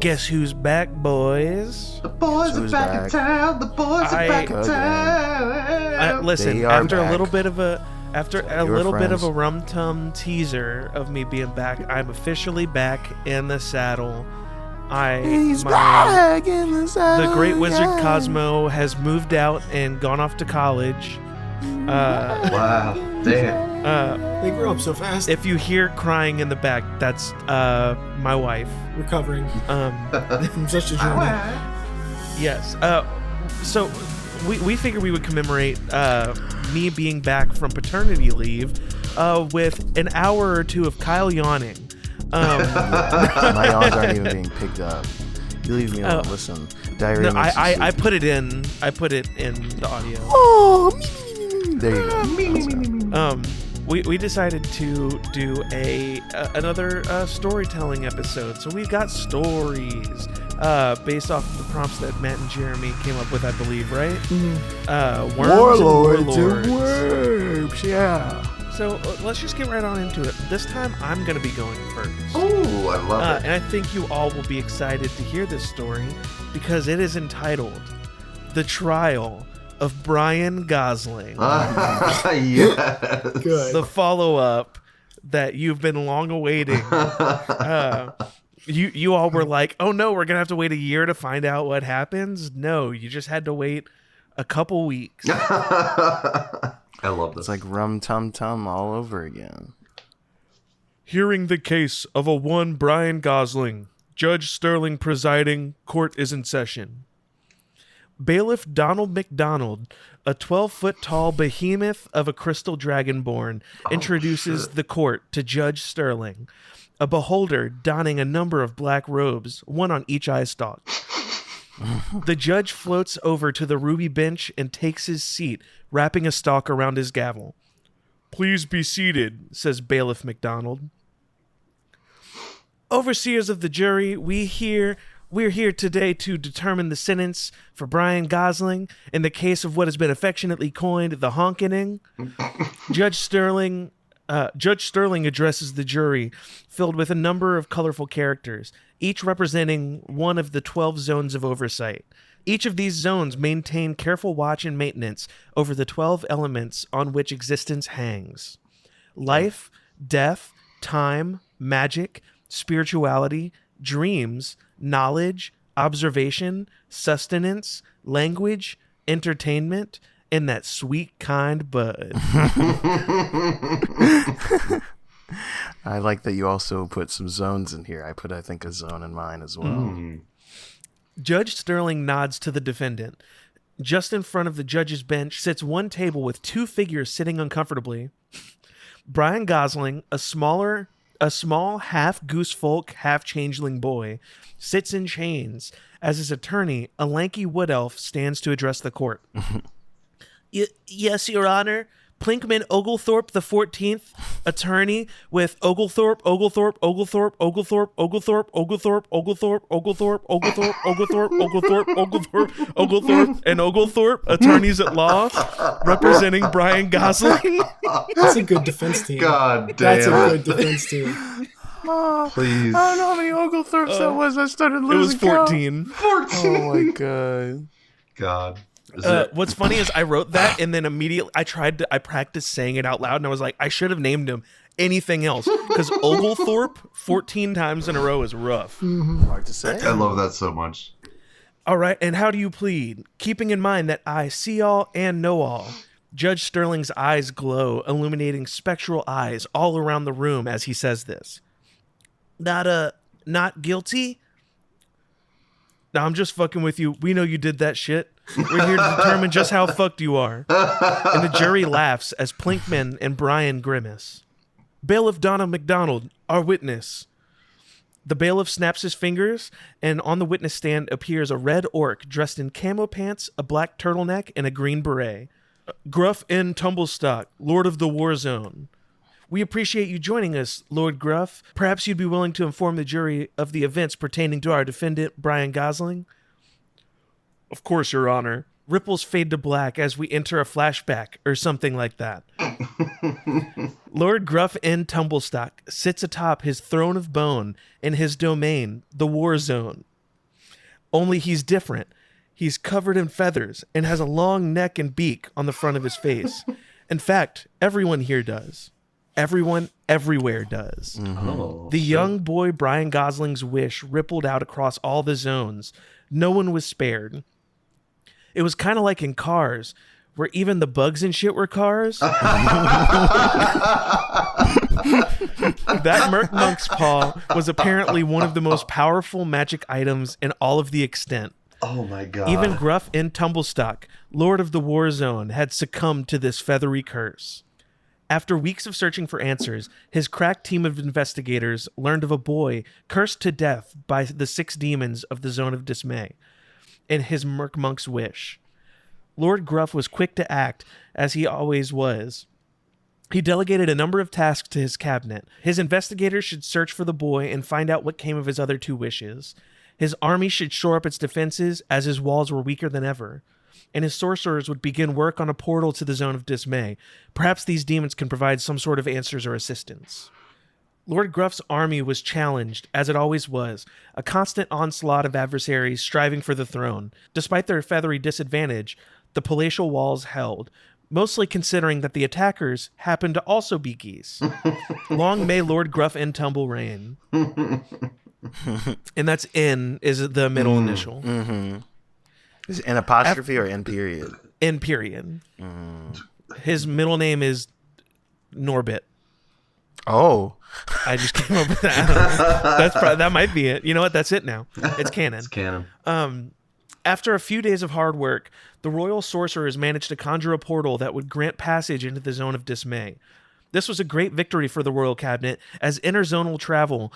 Guess who's back, boys? The boys are back in town. The boys are back in town. Listen, after a little bit of a rum tum teaser of me being back, I'm officially back in the saddle. He's back in the saddle. The great wizard Cosmo has moved out and gone off to college. Wow, damn. They grew up so fast. If you hear crying in the back, that's my wife Recovering from such a journey. Yes. So we figured we would commemorate me being back from paternity leave with an hour or two of Kyle yawning. My yawns aren't even being picked up. You leave me alone. Listen, diarrhea. No, I put it in. I put it in the audio. Oh, there you go. We decided to do another storytelling episode. So we got stories based off of the prompts that Matt and Jeremy came up with, I believe, right? Mm-hmm. Warlords and Wyrms, yeah. So let's just get right on into it. This time I'm going to be going first. Oh, I love it. And I think you all will be excited to hear this story because it is entitled The Trial of Brian Gosling. Yes. Good. The follow-up that you've been long awaiting. You all were like, oh no, we're going to have to wait a year to find out what happens. No, you just had to wait a couple weeks. I love this. It's like rum tum tum all over again. Hearing the case of a one Brian Gosling, Judge Sterling presiding, court is in session. Bailiff Donald McDonald, a 12-foot-tall behemoth of a crystal dragonborn, introduces the court to Judge Sterling, a beholder donning a number of black robes, one on each eye stalk. The judge floats over to the ruby bench and takes his seat, wrapping a stalk around his gavel. Please be seated, says Bailiff McDonald. Overseers of the jury, we're here today to determine the sentence for Brian Gosling in the case of what has been affectionately coined the honkening. Judge Sterling addresses the jury, filled with a number of colorful characters, each representing one of the 12 zones of oversight. Each of these zones maintain careful watch and maintenance over the 12 elements on which existence hangs: life, death, time, magic, spirituality, dreams, knowledge, observation, sustenance, language, entertainment, and that sweet kind bud. I like that you also put some zones in here. I think, a zone in mine as well. Judge Sterling nods to the defendant. Just in front of the judge's bench sits one table with two figures sitting uncomfortably. Brian Gosling, a small half-goose folk, half-changeling boy, sits in chains as his attorney, a lanky wood elf, stands to address the court. Yes, Your Honor. Plinkman Oglethorpe the 14th, attorney with Oglethorpe, and Oglethorpe, attorneys at law, representing Brian Gosling. That's a good defense team. God damn. That's a good defense team. Please. I don't know how many Oglethorpes that was. I started losing It was 14. 14. Oh my god. God. What's funny is I wrote that and then immediately I practiced saying it out loud and I was like, I should have named him anything else because Oglethorpe 14 times in a row is rough. Hard to say. I love that so much. All right, and how do you plead? Keeping in mind that I see all and know all. Judge Sterling's eyes glow, illuminating spectral eyes all around the room as he says this. Not guilty? No, I'm just fucking with you. We know you did that shit. We're here to determine just how fucked you are. And the jury laughs as Plinkman and Brian grimace. Bailiff Donna McDonald, our witness. The bailiff snaps his fingers, and on the witness stand appears a red orc dressed in camo pants, a black turtleneck, and a green beret. Gruff N. Tumblestock, Lord of the War Zone. We appreciate you joining us, Lord Gruff. Perhaps you'd be willing to inform the jury of the events pertaining to our defendant, Brian Gosling? Of course, Your Honor. Ripples fade to black as we enter a flashback or something like that. Lord Gruff N. Tumblestock sits atop his throne of bone in his domain, the War Zone, Only he's different. He's covered in feathers and has a long neck and beak on the front of his face. In fact, everyone here does. Everyone everywhere does. Oh, The young boy Brian Gosling's wish rippled out across all the zones. No one was spared. It was kind of like in Cars, where even the bugs and shit were cars. That Merc Monk's paw was apparently one of the most powerful magic items in all of the extent. Oh my god. Even Gruff and Tumblestock, Lord of the War Zone, had succumbed to this feathery curse. After weeks of searching for answers, his crack team of investigators learned of a boy cursed to death by the 6 demons of the Zone of Dismay, and his Merc Monk's wish. Lord Gruff was quick to act, as he always was. He delegated a number of tasks to his cabinet. His investigators should search for the boy and find out what came of his other 2 wishes. His army should shore up its defenses, as his walls were weaker than ever. And his sorcerers would begin work on a portal to the Zone of Dismay. Perhaps these demons can provide some sort of answers or assistance. Lord Gruff's army was challenged, as it always was, a constant onslaught of adversaries striving for the throne. Despite their feathery disadvantage, the palatial walls held, mostly considering that the attackers happened to also be geese. Long may Lord Gruff and Tumble reign. And that's N is the middle initial. Mm-hmm. Is it an apostrophe or N period? N period. His middle name is Norbit. Oh. I just came up with that. That might be it. You know what? That's it now. It's canon. It's canon. After a few days of hard work, the royal sorcerers managed to conjure a portal that would grant passage into the Zone of Dismay. This was a great victory for the royal cabinet, as interzonal travel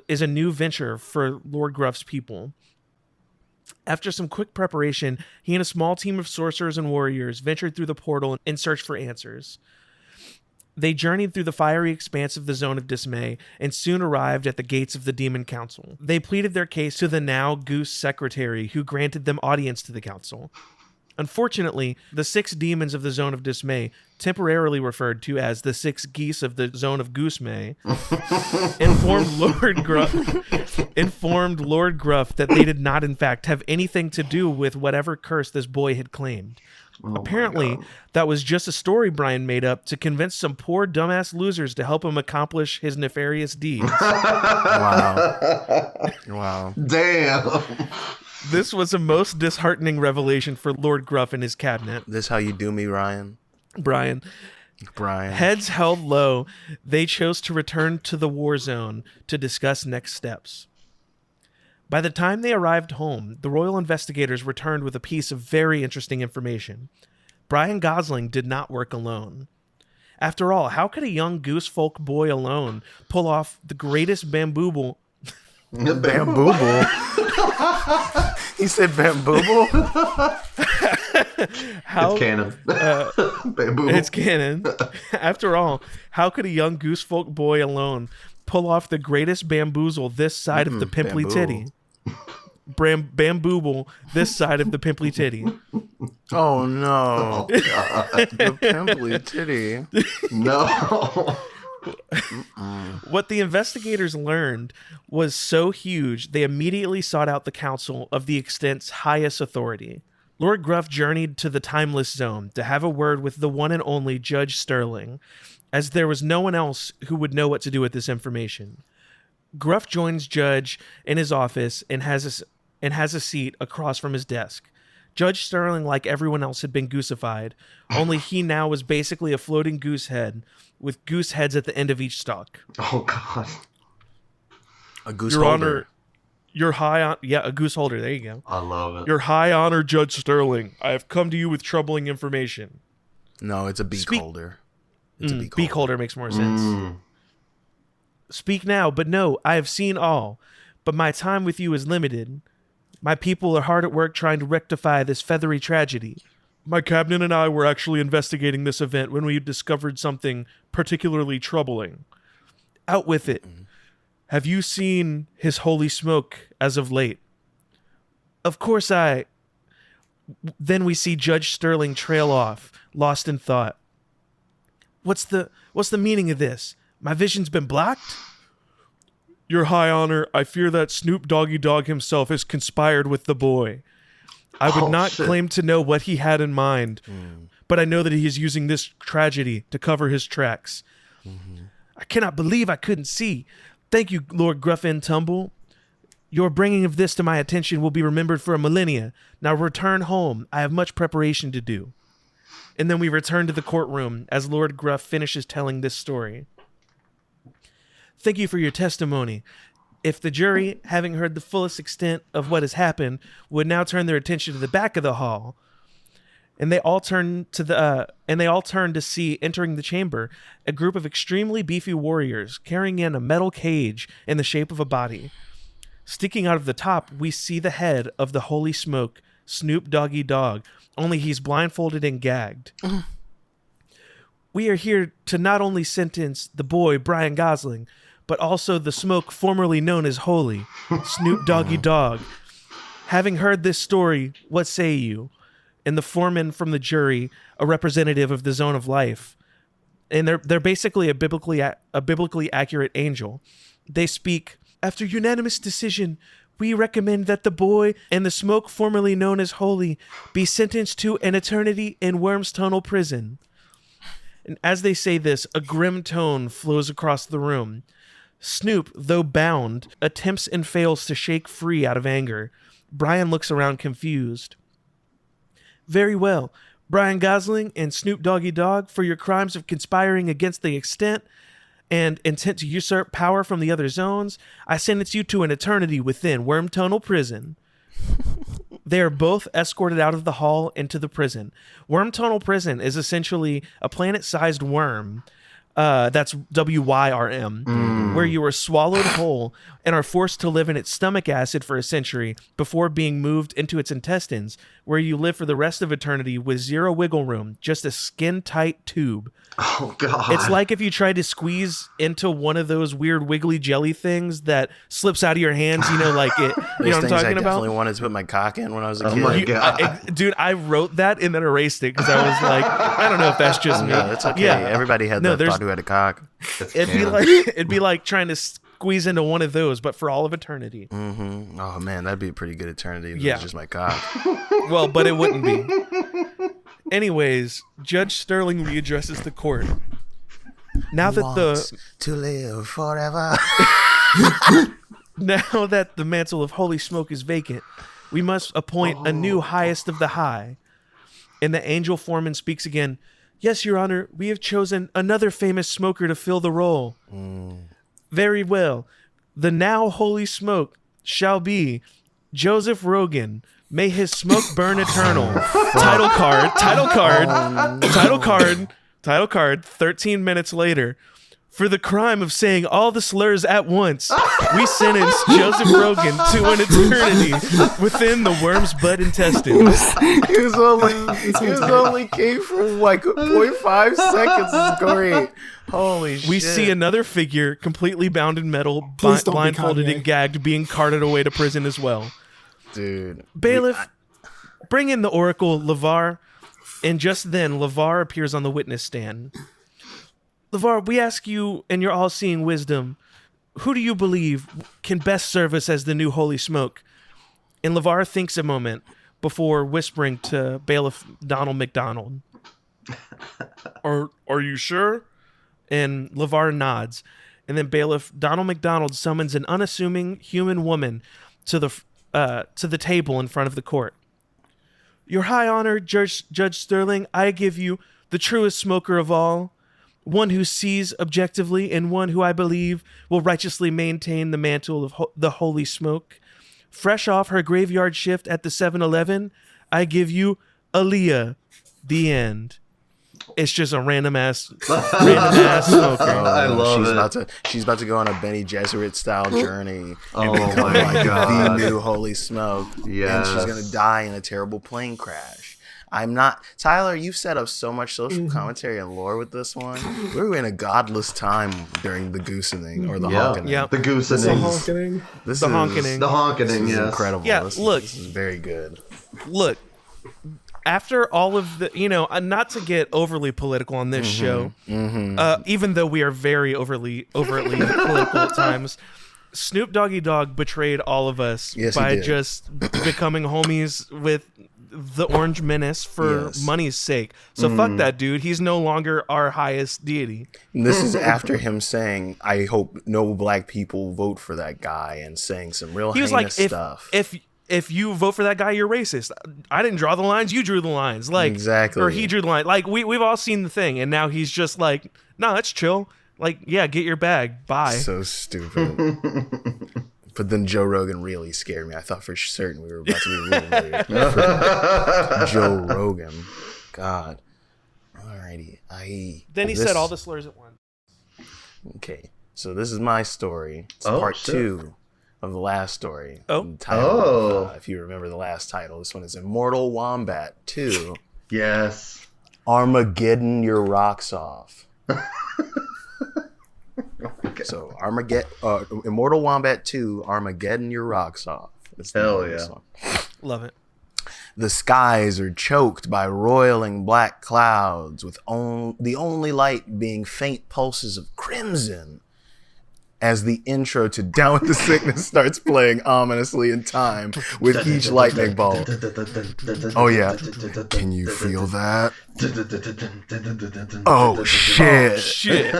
is a new venture for Lord Gruff's people. After some quick preparation, he and a small team of sorcerers and warriors ventured through the portal in search for answers. They journeyed through the fiery expanse of the Zone of Dismay and soon arrived at the gates of the Demon Council. They pleaded their case to the now Goose Secretary, who granted them audience to the council. Unfortunately, the 6 demons of the Zone of Dismay, temporarily referred to as the 6 geese of the Zone of Goosemay, informed Lord Gruff that they did not in fact have anything to do with whatever curse this boy had claimed. Apparently, that was just a story Brian made up to convince some poor dumbass losers to help him accomplish his nefarious deeds. Wow. Damn. This was a most disheartening revelation for Lord Gruff and his cabinet. This how you do me, Ryan? Brian. Heads held low, they chose to return to the war zone to discuss next steps. By the time they arrived home, the royal investigators returned with a piece of very interesting information. Brian Gosling did not work alone. After all, how could a young goose folk boy alone pull off the greatest bambooble? Bambooble? He said bambooble? It's canon. Bamboo. It's canon. After all, how could a young goose folk boy alone pull off the greatest bamboozle this side of the pimply titty? Bambooble this side of the pimply titty. Oh no. The pimply titty. No. What the investigators learned was so huge, they immediately sought out the council of the extent's highest authority. Lord Gruff journeyed to the Timeless Zone to have a word with the one and only Judge Sterling, as there was no one else who would know what to do with this information. Gruff joins Judge in his office and has a seat across from his desk. Judge Sterling, like everyone else, had been gooseified, only he now was basically a floating goose head with goose heads at the end of each stalk. Oh, God. A goose Your holder. Honor, your high on a goose holder. There you go. I love it. Your high honor, Judge Sterling. I have come to you with troubling information. No, it's a beak holder. It's a Beak holder makes more sense. Speak now, but no, I have seen all. But my time with you is limited. My people are hard at work trying to rectify this feathery tragedy. My cabinet and I were actually investigating this event when we discovered something particularly troubling. Out with it. Have you seen His Holy Smoke as of late? Of course Then we see Judge Sterling trail off, lost in thought. What's the meaning of this? My vision's been blocked? Your High Honor, I fear that Snoop Doggy Dogg himself has conspired with the boy. I would not claim to know what he had in mind, but I know that he is using this tragedy to cover his tracks. I cannot believe I couldn't see. Thank you, Lord Gruff and Tumble. Your bringing of this to my attention will be remembered for a millennia. Now return home. I have much preparation to do. And then we return to the courtroom as Lord Gruff finishes telling this story. Thank you for your testimony. If the jury, having heard the fullest extent of what has happened, would now turn their attention to the back of the hall, and they all turned to see entering the chamber a group of extremely beefy warriors carrying in a metal cage in the shape of a body. Sticking out of the top, we see the head of the Holy Smoke, Snoop Doggy Dogg, only he's blindfolded and gagged. We are here to not only sentence the boy, Brian Gosling, but also the smoke formerly known as Holy, Snoop Doggy Dogg. Having heard this story, what say you? And the foreman from the jury, a representative of the Zone of Life, and they're basically a biblically accurate angel. They speak, after unanimous decision, we recommend that the boy and the smoke formerly known as Holy be sentenced to an eternity in Wyrms Tunnel Prison. And as they say this, a grim tone flows across the room. Snoop, though bound, attempts and fails to shake free out of anger. Brian looks around confused. Very well. Brian Gosling and Snoop Doggy Dogg, for your crimes of conspiring against the extent and intent to usurp power from the other zones, I sentence you to an eternity within Worm Tunnel Prison. They are both escorted out of the hall into the prison. Worm Tunnel Prison is essentially a planet-sized worm. That's WYRM, where you are swallowed whole and are forced to live in its stomach acid for a century before being moved into its intestines, where you live for the rest of eternity with zero wiggle room, just a skin-tight tube. Oh, God. It's like if you tried to squeeze into one of those weird wiggly jelly things that slips out of your hands, you know, like it. You know what I'm talking I about? definitely wanted to put my cock in when I was a kid. My God. Dude, I wrote that and then erased it because I was like, I don't know if that's just me. No, it's okay. Yeah. Everybody had that thought who had a cock. It'd be like trying to squeeze into one of those, but for all of eternity. Mm-hmm. Oh man, that'd be a pretty good eternity. If Yeah. it was just my cock. Well, but it wouldn't be. Anyways, Judge Sterling readdresses the court. Now that to live forever. Now that the mantle of holy smoke is vacant, we must appoint a new highest of the high. And the angel foreman speaks again. Yes, Your Honor, we have chosen another famous smoker to fill the role. Very well. The now holy smoke shall be Joseph Rogan. May his smoke burn eternal. Title card, 13 minutes later. For the crime of saying all the slurs at once, we sentence Joseph Rogan to an eternity within the worm's butt intestines. He was only came from like 0.5 seconds. It's great. Holy shit. We see another figure completely bound in metal, Please don't be blindfolded Kanye. and gagged, being carted away to prison as well. Dude. Bailiff, bring in the oracle, LeVar. And just then, LeVar appears on the witness stand. LeVar, we ask you in your all-seeing wisdom, who do you believe can best serve us as the new holy smoke? And LeVar thinks a moment before whispering to Bailiff Donald McDonald. Are you sure? And LeVar nods. And then Bailiff Donald McDonald summons an unassuming human woman to the table in front of the court. Your High Honor, Judge Sterling, I give you the truest smoker of all, one who sees objectively and one who I believe will righteously maintain the mantle of the holy smoke. Fresh off her graveyard shift at the 7-Eleven, I give you Aaliyah. The end. It's just a random ass smoker. I love it. She's about to go on a Benny Gesserit style journey. Oh and become my like God. the new holy smoke. Yes. And she's gonna die in a terrible plane crash. I'm not Tyler. You've set up so much social commentary and lore with this one. We were in a godless time during the goosening or the honkening. Yeah. The The goosening. honkening. This The is honkening. The honkening, This is yes. incredible. Yeah, This look. is very good. Look, after all of the, not to get overly political on this show, even though we are very overtly political at times, Snoop Doggy Dogg betrayed all of us Yes, he by did. just becoming homies with the Orange Menace for money's sake. So fuck that dude. He's no longer our highest deity. And this is after him saying, "I hope no black people vote for that guy," and saying some real He was heinous like, stuff. if you vote for that guy, you're racist. I didn't draw the lines. You drew the lines. Like, Exactly. Or he drew the line. Like, we've all seen the thing. And now he's just like, no, that's chill. Like, yeah, get your bag. Bye. So stupid. But then Joe Rogan really scared me. I thought for certain we were about to be really Joe Rogan. God. Alrighty. Then he said all the slurs at once. Okay. So this is my story. It's part 2 of the last story. If you remember the last title, this one is Immortal Wombat 2. Yes. Armageddon Your Rocks Off. So Immortal Wombat 2, Armageddon Your Rocks Off. Hell yeah. Love it. The skies are choked by roiling black clouds, with the only light being faint pulses of crimson, as the intro to Down with the Sickness starts playing ominously in time with each lightning bolt. Oh yeah. Can you feel that? Oh shit. Shit.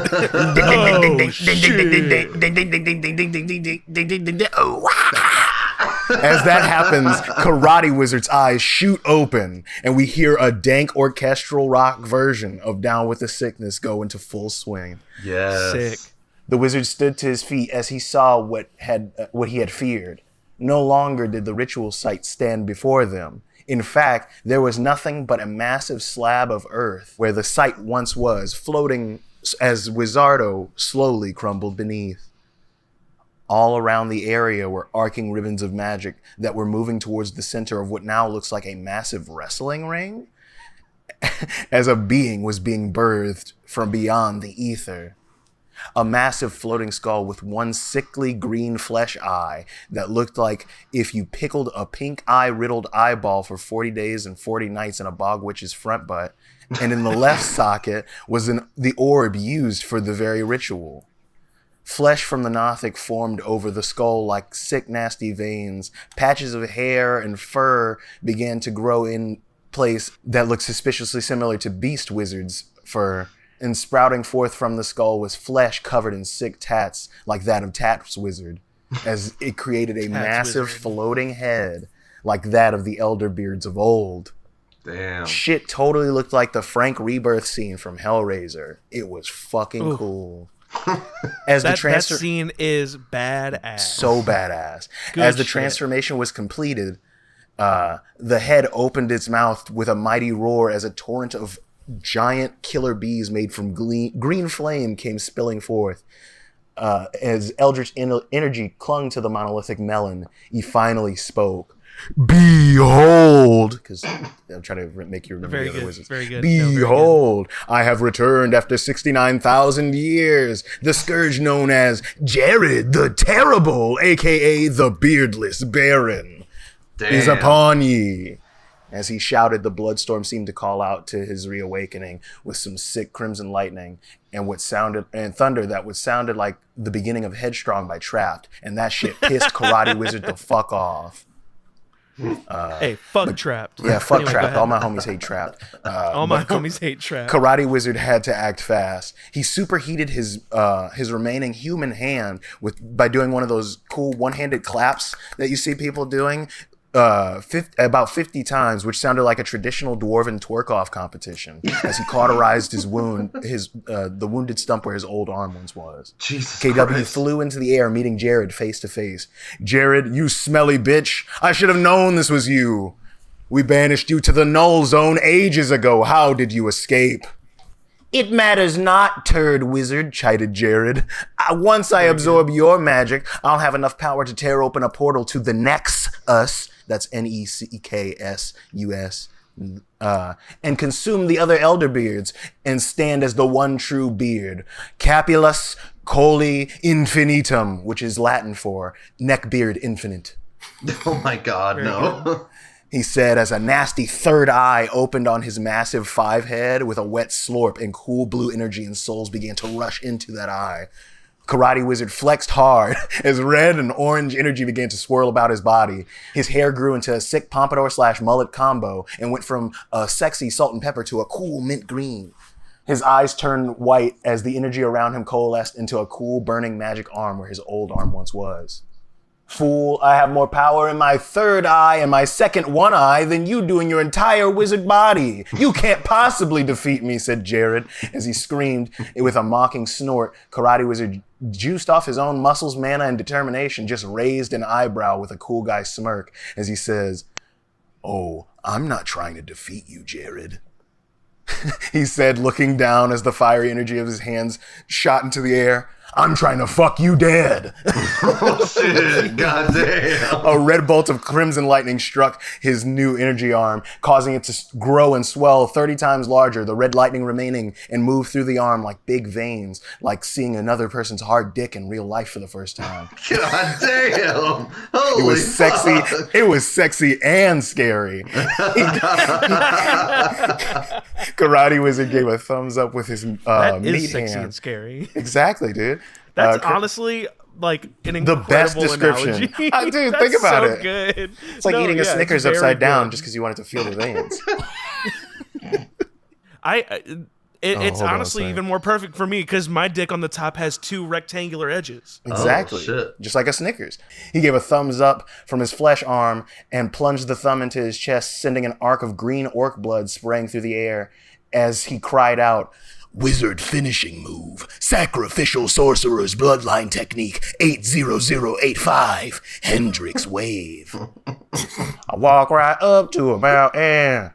As that happens, Karate Wizard's eyes shoot open, and we hear a dank orchestral rock version of Down with the Sickness go into full swing. Yes. Sick. The wizard stood to his feet as he saw what he had feared. No longer did the ritual site stand before them. In fact, there was nothing but a massive slab of earth where the site once was, floating as Wizardo slowly crumbled beneath. All around the area were arcing ribbons of magic that were moving towards the center of what now looks like a massive wrestling ring, as a being was being birthed from beyond the ether. A massive floating skull with one sickly green flesh eye that looked like if you pickled a pink eye-riddled eyeball for 40 days and 40 nights in a bog witch's front butt, and in the left socket was the orb used for the very ritual. Flesh from the Nothic formed over the skull like sick, nasty veins. Patches of hair and fur began to grow in place that looked suspiciously similar to Beast Wizard's fur. And sprouting forth from the skull was flesh covered in sick tats like that of Tat's Wizard, as it created a massive floating head like that of the Elderbeards of old. Damn. Shit totally looked like the Frank Rebirth scene from Hellraiser. It was fucking cool. As that scene is badass. So badass. Good As the shit. transformation was completed, the head opened its mouth with a mighty roar as a torrent of giant killer bees made from green flame came spilling forth. As Eldritch energy clung to the monolithic melon, he finally spoke. Behold, because I'm trying to make you remember Very the other good. wizards. Very good. Behold, I have returned after 69,000 years. The scourge known as Jared the Terrible, aka the Beardless Baron, is upon ye. As he shouted, the bloodstorm seemed to call out to his reawakening with some sick crimson lightning and thunder that sounded like the beginning of Headstrong by Trapped, and that shit pissed Karate Wizard the fuck off. Hey, fuck Trapped. Yeah, fuck Anyway, Trapped. go All ahead. my homies hate Trapped. All my homies hate Trapped. Karate Wizard had to act fast. He superheated his remaining human hand by doing one of those cool one-handed claps that you see people doing. About 50 times, which sounded like a traditional dwarven twerk-off competition, as he cauterized his wound, the wounded stump where his old arm once was. Jesus KW Christ. flew into the air, meeting Jared face to face. Jared, you smelly bitch! I should have known this was you. We banished you to the Null Zone ages ago. How did you escape? It matters not, turd wizard, chided Jared. Once I absorb your magic, I'll have enough power to tear open a portal to the Nexus. That's Neksus, and consume the other Elderbeards and stand as the one true beard. Capulus coli infinitum, which is Latin for neckbeard infinite. Oh my God, no. He said as a nasty third eye opened on his massive 5 head with a wet slurp, and cool blue energy and souls began to rush into that eye. Karate Wizard flexed hard as red and orange energy began to swirl about his body. His hair grew into a sick pompadour/mullet combo and went from a sexy salt and pepper to a cool mint green. His eyes turned white as the energy around him coalesced into a cool, burning magic arm where his old arm once was. Fool, I have more power in my third eye and my second one eye than you do in your entire wizard body. You can't possibly defeat me, said Jared as he screamed with a mocking snort. Karate Wizard juiced off his own muscles, mana, and determination, just raised an eyebrow with a cool guy smirk as he says, "Oh, I'm not trying to defeat you, Jared." He said, looking down as the fiery energy of his hands shot into the air. "I'm trying to fuck you dead." Oh shit, goddamn. A red bolt of crimson lightning struck his new energy arm, causing it to grow and swell 30 times larger, the red lightning remaining and move through the arm like big veins, like seeing another person's hard dick in real life for the first time. God damn. Holy It was sexy. fuck. It was sexy and scary. Karate Wizard gave a thumbs up with his That meat is sexy hand. and scary. Exactly, dude. That's honestly like an incredible the best description. analogy. Dude, That's think about so it. Good. It's like eating a Snickers very upside down good. just because you wanted to feel the veins. It's hold on a honestly second. even more perfect for me because my dick on the top has 2 rectangular edges. Exactly. Oh, shit. Just like a Snickers. He gave a thumbs up from his flesh arm and plunged the thumb into his chest, sending an arc of green orc blood spraying through the air as he cried out, "Wizard finishing move. Sacrificial sorcerer's bloodline technique 80085. Hendrix wave." I walk right up to a mountain.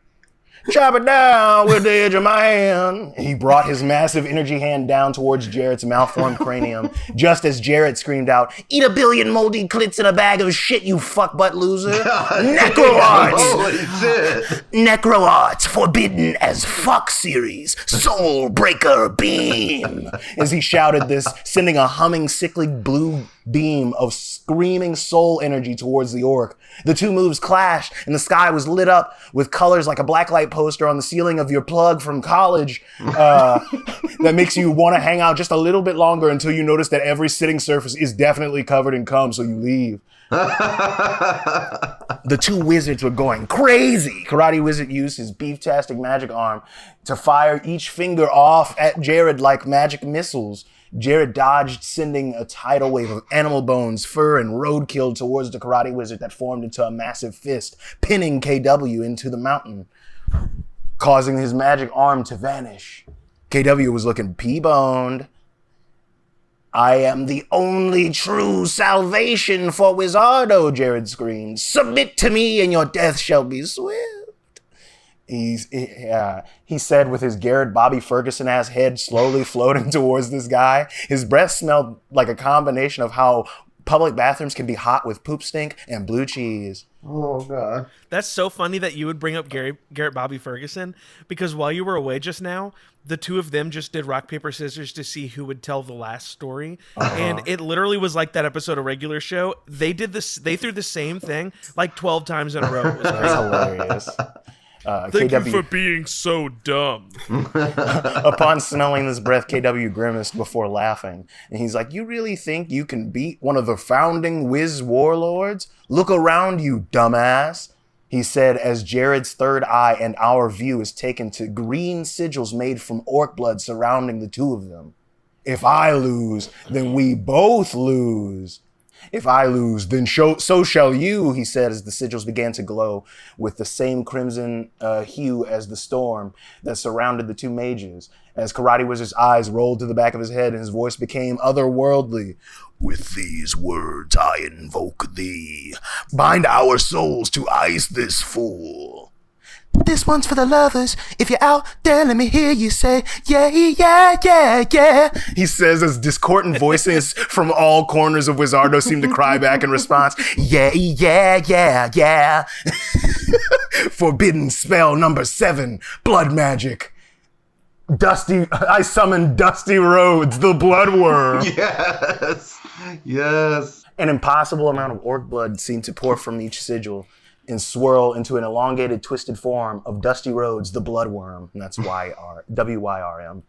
Chop it down with the edge of my hand. He brought his massive energy hand down towards Jarrett's malformed cranium, just as Jarrett screamed out, "Eat a billion moldy clits in a bag of shit, you fuckbutt loser." Necroarts! Holy shit. Necroarts forbidden as fuck series. Soul breaker beam. As he shouted this, sending a humming, sickly blue beam of screaming soul energy towards the orc. The two moves clashed, and the sky was lit up with colors like a blacklight poster on the ceiling of your plug from college that makes you want to hang out just a little bit longer until you notice that every sitting surface is definitely covered in cum, so you leave. The two wizards were going crazy. Karate Wizard used his beef-tastic magic arm to fire each finger off at Jared like magic missiles. Jared dodged, sending a tidal wave of animal bones, fur, and roadkill towards the Karate Wizard that formed into a massive fist, pinning KW into the mountain, causing his magic arm to vanish. KW was looking pea-boned. "I am the only true salvation for Wizardo," Jared screamed. "Submit to me and your death shall be swift." He said with his Garrett Bobby Ferguson-ass head slowly floating towards this guy. His breath smelled like a combination of how public bathrooms can be hot with poop stink and blue cheese. Oh, God. That's so funny that you would bring up Garrett Bobby Ferguson because while you were away just now, the two of them just did rock, paper, scissors to see who would tell the last story. And it literally was like that episode of Regular Show. They did this. They threw the same thing like 12 times in a row. It was That's crazy. hilarious. Thank KW, you for being so dumb. upon smelling this breath, KW grimaced before laughing. And he's like, "You really think you can beat one of the founding Wiz Warlords? Look around you, dumbass," he said as Jared's third eye and our view is taken to green sigils made from orc blood surrounding the two of them. "If I lose, then we both lose. If I lose, then so shall you," he said as the sigils began to glow with the same crimson hue as the storm that surrounded the two mages. As Karate Wizard's eyes rolled to the back of his head and his voice became otherworldly. "With these words I invoke thee. Bind our souls to ice this fool. This one's for the lovers. If you're out there, let me hear you say, yeah, yeah, yeah, yeah," he says as discordant voices from all corners of Wizardo seem to cry back in response. "Yeah, yeah, yeah, yeah." Forbidden spell number 7, blood magic. I summon Dusty Rhodes, the bloodworm. Yes. Yes. An impossible amount of orc blood seemed to pour from each sigil and swirl into an elongated, twisted form of Dusty Rhodes, the bloodworm. And that's WYRM.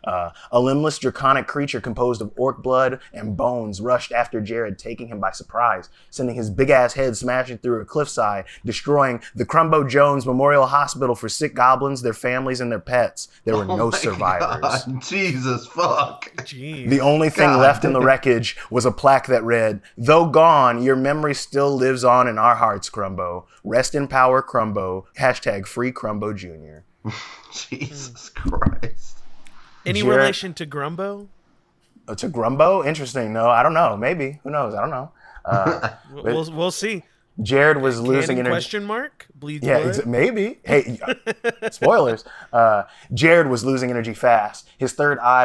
A limbless draconic creature composed of orc blood and bones rushed after Jared, taking him by surprise, sending his big-ass head smashing through a cliffside, destroying the Crumbo Jones Memorial Hospital for sick goblins, their families, and their pets. There were no survivors. God, Jesus, fuck. Jeez. The only thing left in the wreckage was a plaque that read, "Though gone, your memory still lives on in our hearts, Crumbo. Rest in power, Crumbo. # free Crumbo Jr." Jesus Christ. Any Jared- relation to Grumbo? To Grumbo? Interesting. No, I don't know. Maybe. Who knows? I don't know. We'll see. Jared was losing Canon energy. question mark? Bleeds Yeah, blood? maybe. Hey, spoilers. Jared was losing energy fast. His third eye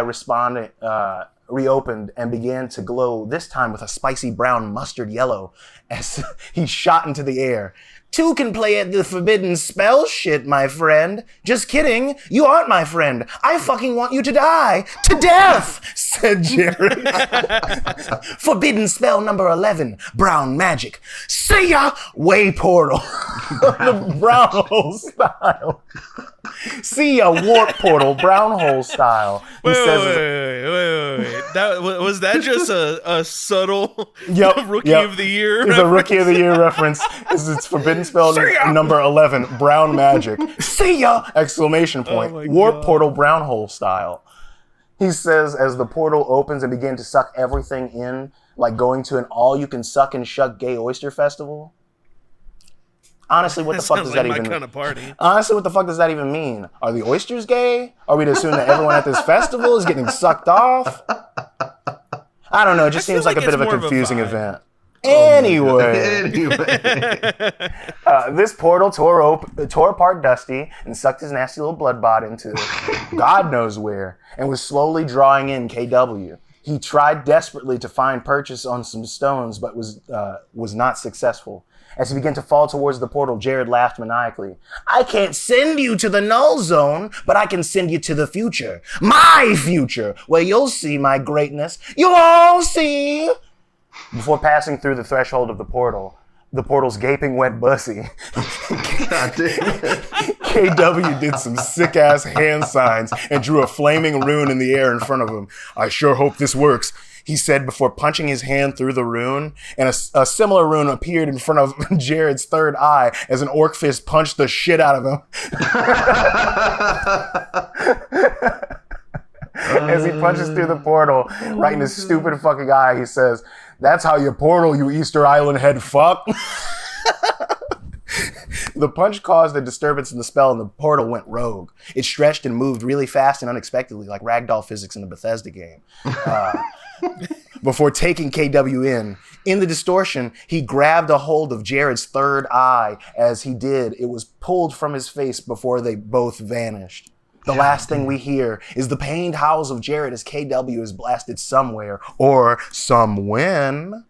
reopened and began to glow, this time with a spicy brown mustard yellow, as he shot into the air. "Two can play at the forbidden spell shit, my friend. Just kidding. You aren't my friend. I fucking want you to die. To death," said Jared. "Forbidden spell number 11. Brown magic. See ya! Way portal." The brown hole style. See ya! Warp portal. Brown hole style. He Wait. Was that just a subtle rookie of the year? It's a rookie of the year reference. It's forbidden spell number 11, brown magic. See ya! Exclamation point. Oh my Warp God. portal brown hole style. He says as the portal opens and begins to suck everything in, like going to an all-you-can-suck and shuck gay oyster festival. Honestly, what the fuck does that even mean? kind of party. Honestly, what the fuck does that even mean? Are the oysters gay? Are we to assume that everyone at this festival is getting sucked off? I don't know. It just seems like a bit of a confusing event. Anyway, this portal tore apart Dusty and sucked his nasty little blood bot into God knows where, and was slowly drawing in KW. He tried desperately to find purchase on some stones, but was not successful. As he began to fall towards the portal, Jared laughed maniacally. "I can't send you to the null zone, but I can send you to the future. My future, where you'll see my greatness. You'll all see." Before passing through the threshold of the portal's gaping wet bussy, God damn. KW did some sick-ass hand signs and drew a flaming rune in the air in front of him. "I sure hope this works," he said before punching his hand through the rune, and a similar rune appeared in front of Jared's third eye as an orc fist punched the shit out of him. As he punches through the portal, right in his stupid fucking eye, he says, "That's how you portal, you Easter Island head fuck." The punch caused a disturbance in the spell and the portal went rogue. It stretched and moved really fast and unexpectedly, like ragdoll physics in the Bethesda game. Before taking KW in. In the distortion, he grabbed a hold of Jared's third eye. As he did, it was pulled from his face before they both vanished. The last thing we hear is the pained howls of Jared as KW is blasted somewhere or somewhen.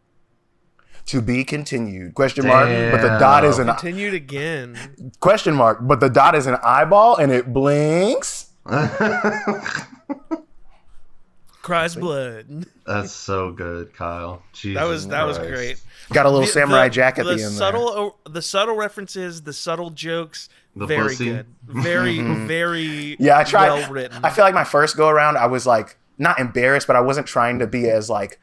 To be continued. Question mark. But the dot is an Continued again. question mark. But the dot is an eyeball and it blinks. Cries blood. That's so good, Kyle. Jesus That was Christ. great. Got a little samurai jack at the end The subtle references, the subtle jokes, The very pussy. good. Very, very Yeah, I tried. well written. I feel like my first go around, I was like not embarrassed, but I wasn't trying to be as like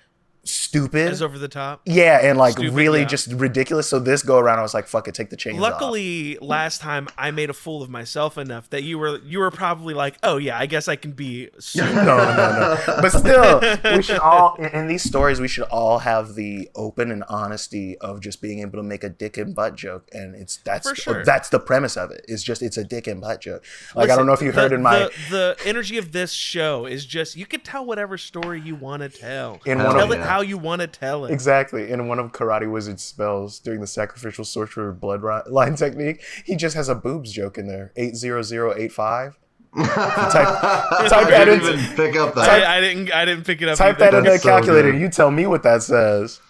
stupid. As over the top. Yeah, and like Stupid, really yeah. just ridiculous. So this go around, I was like, "Fuck it, take the chains off." Luckily, last time I made a fool of myself enough that you were probably like, "Oh yeah, I guess I can be." No. But still, we should all in these stories we should all have the open and honesty of just being able to make a dick and butt joke, and that's For sure. that's the premise of it. It's a dick and butt joke. Like I don't know if you heard in my the energy of this show is just you can tell whatever story you want to tell. In one tell of- it how you want to tell it. Exactly. In one of Karate Wizard's spells during the sacrificial sorcerer bloodline technique, he just has a boobs joke in there. 80085. type I that didn't into even pick up that. I didn't pick it up. type either. that into a That's so calculator. good. You tell me what that says.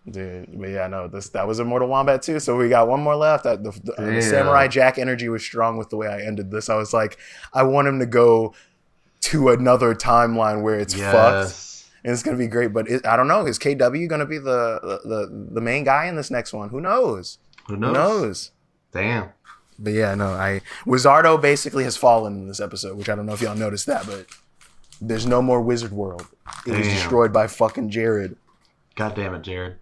Dude, but yeah, no, that was Immortal Wombat too. So we got one more left. The Samurai Jack energy was strong with the way I ended this. I was like, I want him to go to another timeline where it's fucked. And it's gonna be great, but I don't know. Is KW gonna be the main guy in this next one? Who knows? Who knows? Damn. But yeah, no. Wizardo basically has fallen in this episode, which I don't know if y'all noticed that, but There's no more Wizard World. It was destroyed by fucking Jared. God damn it, Jared.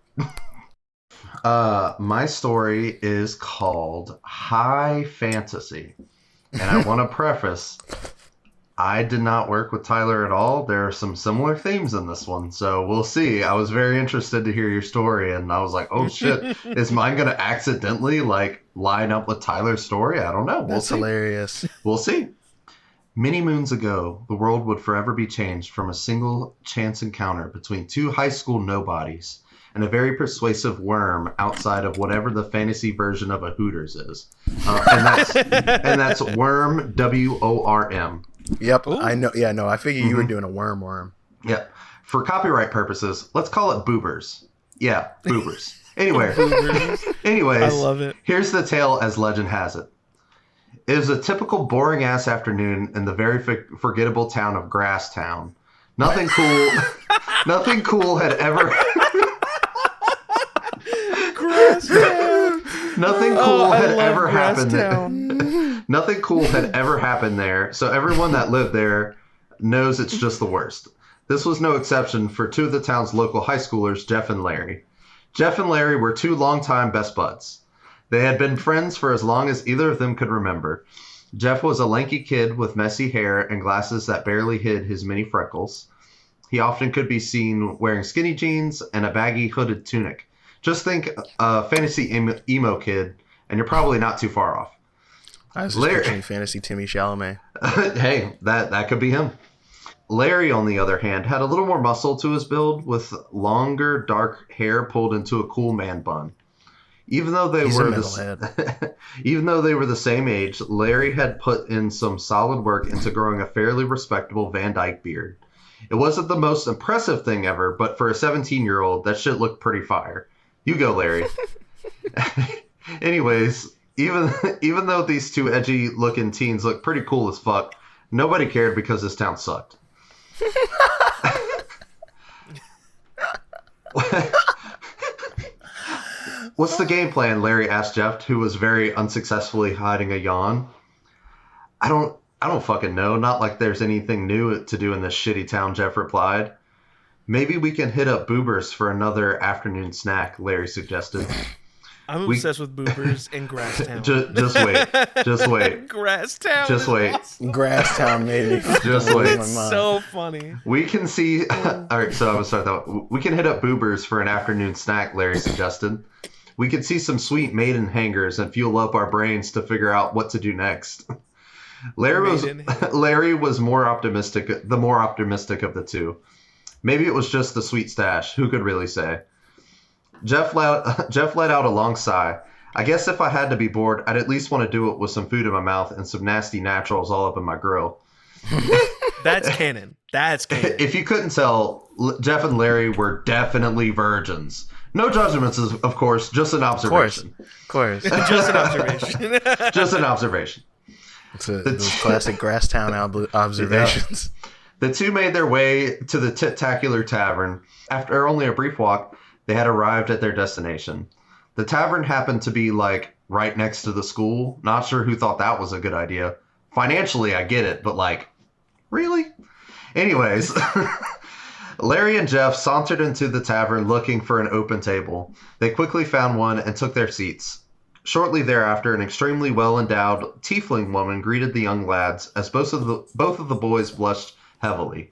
My story is called High Fantasy. And I want to preface, I did not work with Tyler at all. There are some similar themes in this one, so we'll see. I was very interested to hear your story, and I was like, oh shit, is mine going to accidentally like line up with Tyler's story? I don't know. That's hilarious. We'll see. Many moons ago, the world would forever be changed from a single chance encounter between two high school nobodies and a very persuasive worm outside of whatever the fantasy version of a Hooters is. And that's Worm, W-O-R-M. Yep, ooh. I know. Yeah, no, I figured you were doing a worm. Yep. For copyright purposes, let's call it Boobers. Yeah, Boobers. Anyways, I love it. Here's the tale as legend has it. It was a typical boring-ass afternoon in the very forgettable town of Grasstown. Nothing cool had ever... Nothing cool had ever happened there. Nothing cool had ever happened there, so everyone that lived there knows it's just the worst. This was no exception for two of the town's local high schoolers, Jeff and Larry. Jeff and Larry were two longtime best buds. They had been friends for as long as either of them could remember. Jeff was a lanky kid with messy hair and glasses that barely hid his many freckles. He often could be seen wearing skinny jeans and a baggy hooded tunic. Just think fantasy emo kid, and you're probably not too far off. I was just picturing fantasy Timmy Chalamet. Hey, that could be him. Larry, on the other hand, had a little more muscle to his build, with longer, dark hair pulled into a cool man bun. Even though they were the same age, Larry had put in some solid work into growing a fairly respectable Van Dyke beard. It wasn't the most impressive thing ever, but for a 17-year-old, that shit looked pretty fire. You go, Larry. Anyways, even though these two edgy-looking teens looked pretty cool as fuck, nobody cared because this town sucked. What's the game plan? Larry asked Jeff, who was very unsuccessfully hiding a yawn. I don't fucking know. Not like there's anything new to do in this shitty town, Jeff replied. Maybe we can hit up Boobers for another afternoon snack, Larry suggested. I'm obsessed with Boobers in Grasstown. Just wait. Grasstown. Just wait. Awesome. Grasstown made me. Just wait. It's so funny. We can see. All right, so I'm gonna start that. We can hit up Boobers for an afternoon snack, Larry suggested. We could see some sweet maiden hangers and fuel up our brains to figure out what to do next. Larry was the more optimistic of the two. Maybe it was just the sweet stash. Who could really say? Jeff let out a long sigh. I guess if I had to be bored, I'd at least want to do it with some food in my mouth and some nasty naturals all up in my grill. That's canon. If you couldn't tell, Jeff and Larry were definitely virgins. No judgments, of course, just an observation. Of course. Just an observation. Just an observation. It's those classic Grasstown observations. Yeah. The two made their way to the Tit-tacular Tavern. After only a brief walk, they had arrived at their destination. The tavern happened to be, like, right next to the school. Not sure who thought that was a good idea. Financially, I get it, but, like, really? Anyways, Larry and Jeff sauntered into the tavern looking for an open table. They quickly found one and took their seats. Shortly thereafter, an extremely well-endowed tiefling woman greeted the young lads as both of the boys blushed heavily.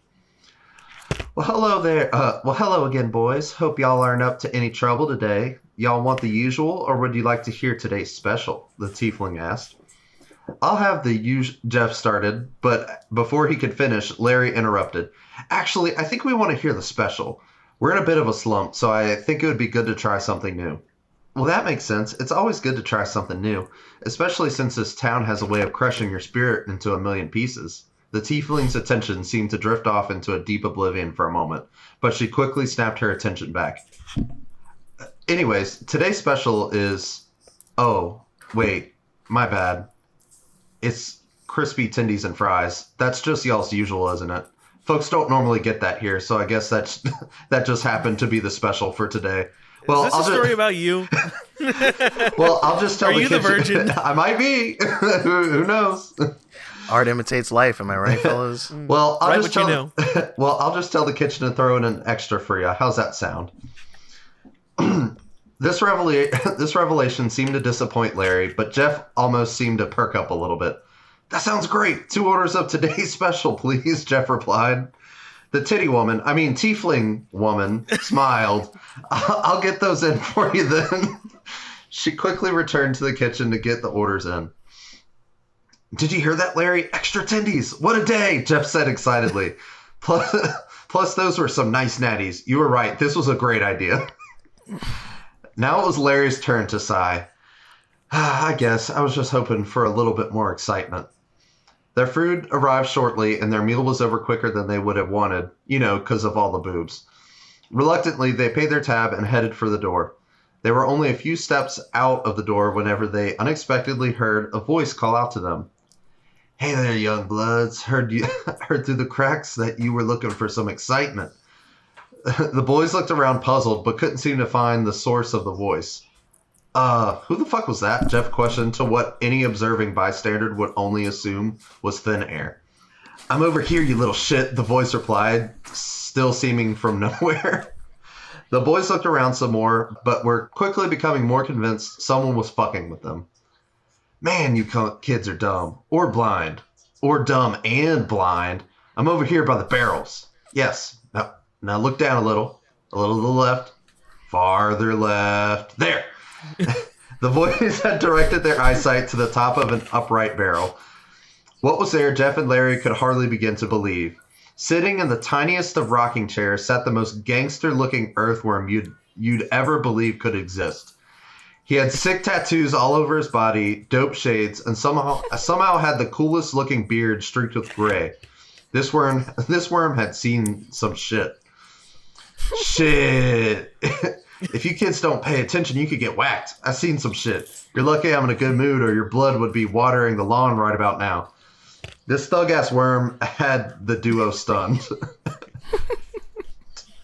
Well, hello there. Hello again, boys. Hope y'all aren't up to any trouble today. Y'all want the usual, or would you like to hear today's special? The tiefling asked. I'll have the usual, Jeff started, but before he could finish, Larry interrupted. Actually, I think we want to hear the special. We're in a bit of a slump, so I think it would be good to try something new. Well, that makes sense. It's always good to try something new, especially since this town has a way of crushing your spirit into a million pieces. The tiefling's attention seemed to drift off into a deep oblivion for a moment, but she quickly snapped her attention back. Anyways, today's special is... Oh, wait, my bad. It's crispy tendies and fries. That's just y'all's usual, isn't it? Folks don't normally get that here, so I guess that just happened to be the special for today. Well, is this a story about you? Well, I'll just tell Are you the virgin? I might be. Who knows? Art imitates life. Am I right, fellas? Well, I'll Right, just what you tell. Well, I'll just tell the kitchen to throw in an extra for you. How's that sound? This revelation seemed to disappoint Larry, but Jeff almost seemed to perk up a little bit. That sounds great. 2 orders of today's special, please, Jeff replied. The tiefling woman smiled. I'll get those in for you then. She quickly returned to the kitchen to get the orders in. Did you hear that, Larry? Extra tendies. What a day, Jeff said excitedly. Plus those were some nice natties. You were right. This was a great idea. Now it was Larry's turn to sigh. I guess I was just hoping for a little bit more excitement. Their food arrived shortly, and their meal was over quicker than they would have wanted, because of all the boobs. Reluctantly, they paid their tab and headed for the door. They were only a few steps out of the door whenever they unexpectedly heard a voice call out to them. Hey there, young bloods. Heard through the cracks that you were looking for some excitement. The boys looked around puzzled, but couldn't seem to find the source of the voice. Who the fuck was that? Jeff questioned to what any observing bystander would only assume was thin air. I'm over here, you little shit, the voice replied, still seeming from nowhere. The boys looked around some more, but were quickly becoming more convinced someone was fucking with them. Man, you kids are dumb. Or blind. Or dumb and blind. I'm over here by the barrels. Yes. Now look down a little. A little to the left. Farther left. There! The boys had directed their eyesight to the top of an upright barrel. What was there, Jeff and Larry could hardly begin to believe. Sitting in the tiniest of rocking chairs sat the most gangster-looking earthworm you'd ever believe could exist. He had sick tattoos all over his body, dope shades, and somehow had the coolest-looking beard streaked with gray. This worm had seen some shit. Shit. If you kids don't pay attention, you could get whacked. I've seen some shit. You're lucky I'm in a good mood, or your blood would be watering the lawn right about now. This thug-ass worm had the duo stunned.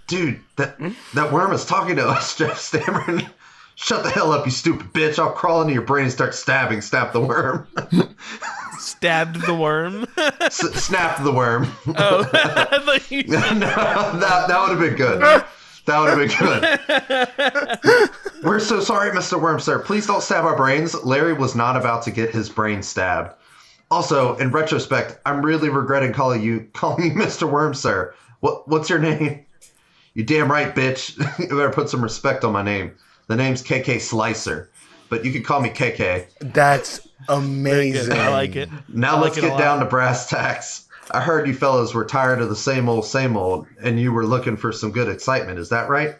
Dude, that worm is talking to us, Jeff stammered. Shut the hell up, you stupid bitch. I'll crawl into your brain and start stabbing. Snap the worm. Stabbed the worm? Snapped the worm. Oh. I thought you said that would have been good. That would have been good. We're so sorry, Mr. Worm, sir. Please don't stab our brains. Larry was not about to get his brain stabbed. Also, in retrospect, I'm really regretting calling you Mr. Worm, sir. What's your name? You damn right, bitch. You better put some respect on my name. The name's KK Slicer, but you can call me KK. That's amazing. I like it. Now let's get down to brass tacks. I heard you fellas were tired of the same old, and you were looking for some good excitement. Is that right?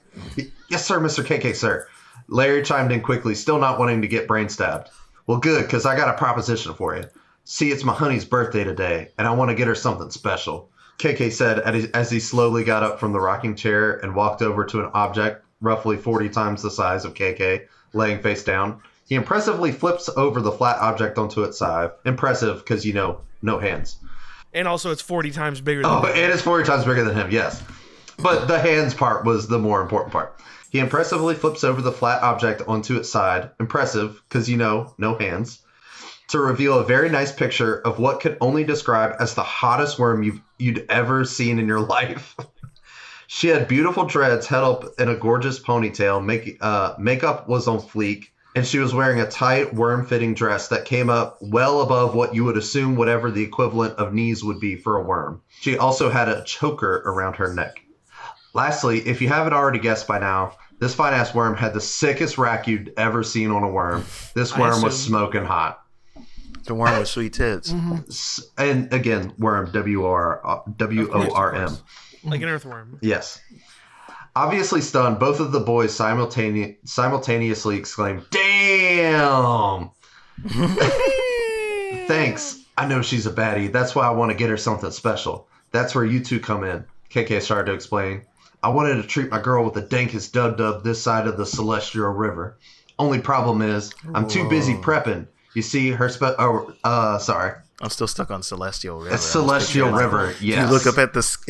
Yes, sir, Mr. KK, sir. Larry chimed in quickly, still not wanting to get brain stabbed. Well, good, because I got a proposition for you. See, it's my honey's birthday today, and I want to get her something special. KK said as he slowly got up from the rocking chair and walked over to an object roughly 40 times the size of KK, laying face down. He impressively flips over the flat object onto its side. Impressive, because, no hands. And also it's 40 times bigger than him. It is 40 times bigger than him, yes. But the hands part was the more important part. He impressively flips over the flat object onto its side. Impressive, because, no hands. To reveal a very nice picture of what could only describe as the hottest worm you'd ever seen in your life. She had beautiful dreads held up in a gorgeous ponytail. Makeup was on fleek, and she was wearing a tight, worm-fitting dress that came up well above what you would assume whatever the equivalent of knees would be for a worm. She also had a choker around her neck. Lastly, if you haven't already guessed by now, this fine-ass worm had the sickest rack you'd ever seen on a worm. This worm was smoking hot. The worm with sweet tits. And again, worm, W-O-R-M. Like an earthworm. Yes. Obviously stunned, both of the boys simultaneously exclaimed, "Damn!" Thanks. I know she's a baddie. That's why I want to get her something special. That's where you two come in, KK started to explain. I wanted to treat my girl with the dankest dub-dub this side of the Celestial River. Only problem is, I'm too busy prepping. You see, her sorry. I'm still stuck on Celestial River. It's Celestial River, yes. If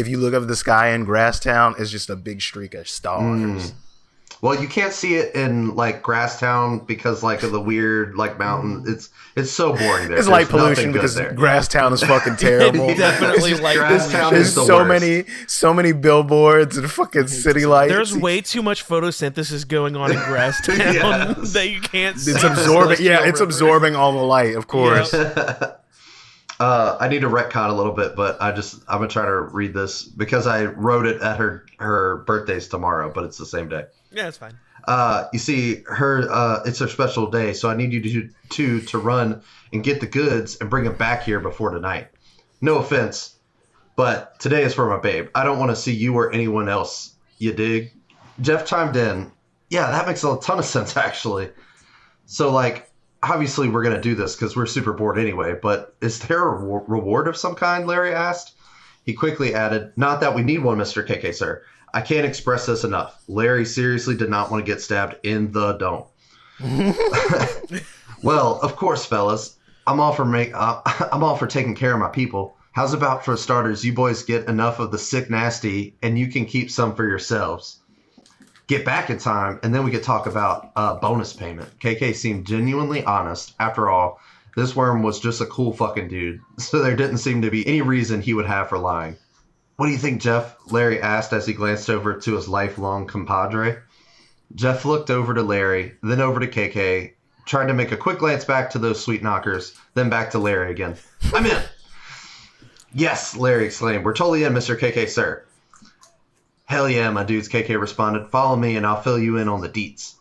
you look up at the sky in Grasstown, it's just a big streak of stars. Well, you can't see it in like Grasstown because like of the weird like mountain. It's so boring there. It's There's light pollution nothing good because there. Grasstown is fucking terrible. Definitely like Grasstown There's is the so worst. so many billboards and fucking city lights. There's way too much photosynthesis going on in Grasstown Yes. that you can't see. It's absorbing. Yeah, Celestial it's River. absorbing all the light. Of course. I need to retcon a little bit, but I'm gonna try to read this because I wrote it at her birthday's tomorrow, but it's the same day. Yeah, it's fine. You see, it's her special day, so I need you to run and get the goods and bring them back here before tonight. No offense, but today is for my babe. I don't want to see you or anyone else. You dig? Jeff chimed in. Yeah, that makes a ton of sense, actually. So, like, obviously we're going to do this because we're super bored anyway, but is there a reward of some kind, Larry asked. He quickly added, not that we need one, Mr. KK, sir. I can't express this enough. Larry seriously did not want to get stabbed in the dome. Well, of course, fellas. I'm all for taking care of my people. How's about for starters, you boys get enough of the sick nasty and you can keep some for yourselves. Get back in time, and then we could talk about bonus payment. KK seemed genuinely honest. After all, this worm was just a cool fucking dude, so there didn't seem to be any reason he would have for lying. What do you think, Jeff? Larry asked as he glanced over to his lifelong compadre. Jeff looked over to Larry, then over to KK, tried to make a quick glance back to those sweet knockers, then back to Larry again. I'm in! Yes, Larry exclaimed. We're totally in, Mr. KK, sir. Hell yeah, my dudes, KK responded. Follow me and I'll fill you in on the deets.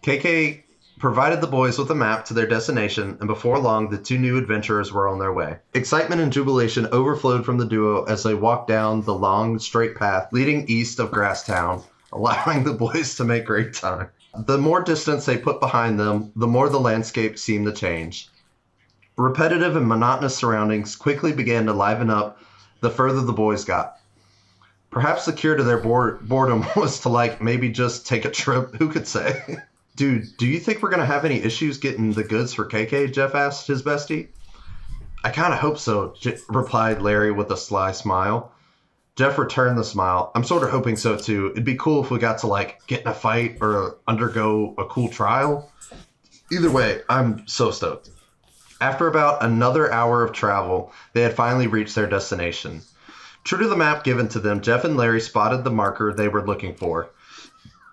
KK provided the boys with a map to their destination, and before long, the two new adventurers were on their way. Excitement and jubilation overflowed from the duo as they walked down the long, straight path leading east of Grasstown, allowing the boys to make great time. The more distance they put behind them, the more the landscape seemed to change. Repetitive and monotonous surroundings quickly began to liven up the further the boys got. Perhaps the cure to their boredom was to, like, maybe just take a trip. Who could say? Dude, do you think we're going to have any issues getting the goods for KK? Jeff asked his bestie. I kind of hope so, replied Larry with a sly smile. Jeff returned the smile. I'm sort of hoping so, too. It'd be cool if we got to, like, get in a fight or undergo a cool trial. Either way, I'm so stoked. After about another hour of travel, they had finally reached their destination. True to the map given to them, Jeff and Larry spotted the marker they were looking for.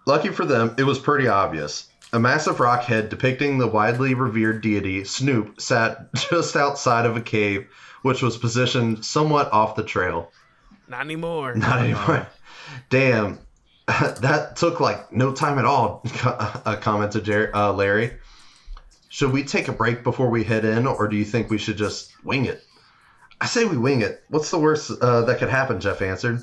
Lucky for them, it was pretty obvious. A massive rock head depicting the widely revered deity, Snoop, sat just outside of a cave, which was positioned somewhat off the trail. Not anymore. Not anymore. Damn, that took like no time at all, commented Larry. Should we take a break before we head in, or do you think we should just wing it? I say we wing it. What's the worst that could happen, Jeff answered.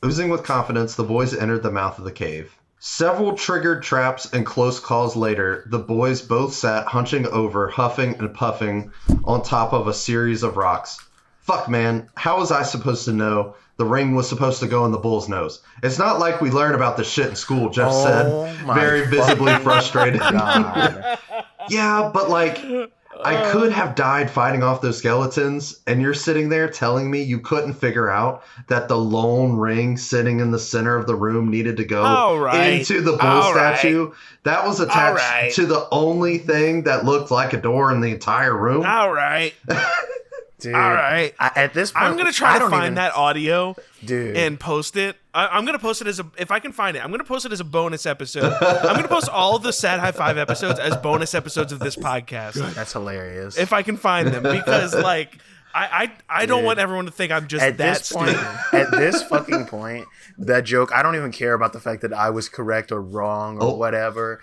Oozing with confidence, the boys entered the mouth of the cave. Several triggered traps and close calls later, the boys both sat hunching over, huffing and puffing on top of a series of rocks. Fuck, man. How was I supposed to know the ring was supposed to go in the bull's nose? It's not like we learned about this shit in school, Jeff said, very visibly frustrated. Yeah, but like... I could have died fighting off those skeletons, and you're sitting there telling me you couldn't figure out that the lone ring sitting in the center of the room needed to go into the bull statue that was attached to the only thing that looked like a door in the entire room? All right. Dude, all right. At this point, I'm going to try to find that audio and post it. I'm going to post it if I can find it, I'm going to post it as a bonus episode. I'm going to post all of the Sad High Five episodes as bonus episodes of this podcast. That's hilarious. If I can find them, because like I don't want everyone to think I'm just at that this point, stupid. At this fucking point, that joke, I don't even care about the fact that I was correct or wrong or whatever.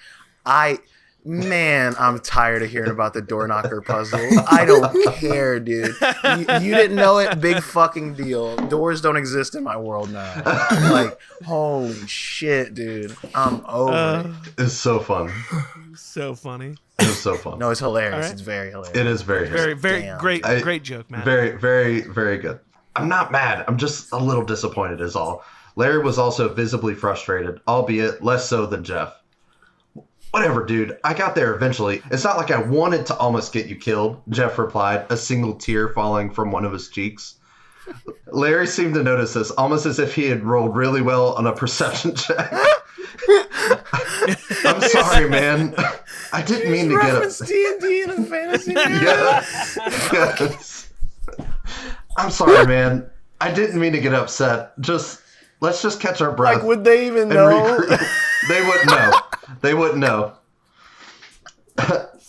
Man, I'm tired of hearing about the door knocker puzzle. I don't care, dude. You didn't know it? Big fucking deal. Doors don't exist in my world now. Like, holy shit, dude. I'm over it. It's so fun. So funny. It's so fun. No, it's hilarious. Right. It's very hilarious. It is very Very, very Damn. great joke, man. Very, very, very good. I'm not mad. I'm just a little disappointed is all. Larry was also visibly frustrated, albeit less so than Jeff. Whatever, dude. I got there eventually. It's not like I wanted to almost get you killed, Jeff replied, a single tear falling from one of his cheeks. Larry seemed to notice this, almost as if he had rolled really well on a perception check. I'm sorry, man. I didn't mean to get Reference D&D in a fantasy. Yeah. Yes. I'm sorry, man. I didn't mean to get upset. Let's just catch our breath. Like, would they even and know? regroup. They wouldn't know. They wouldn't know.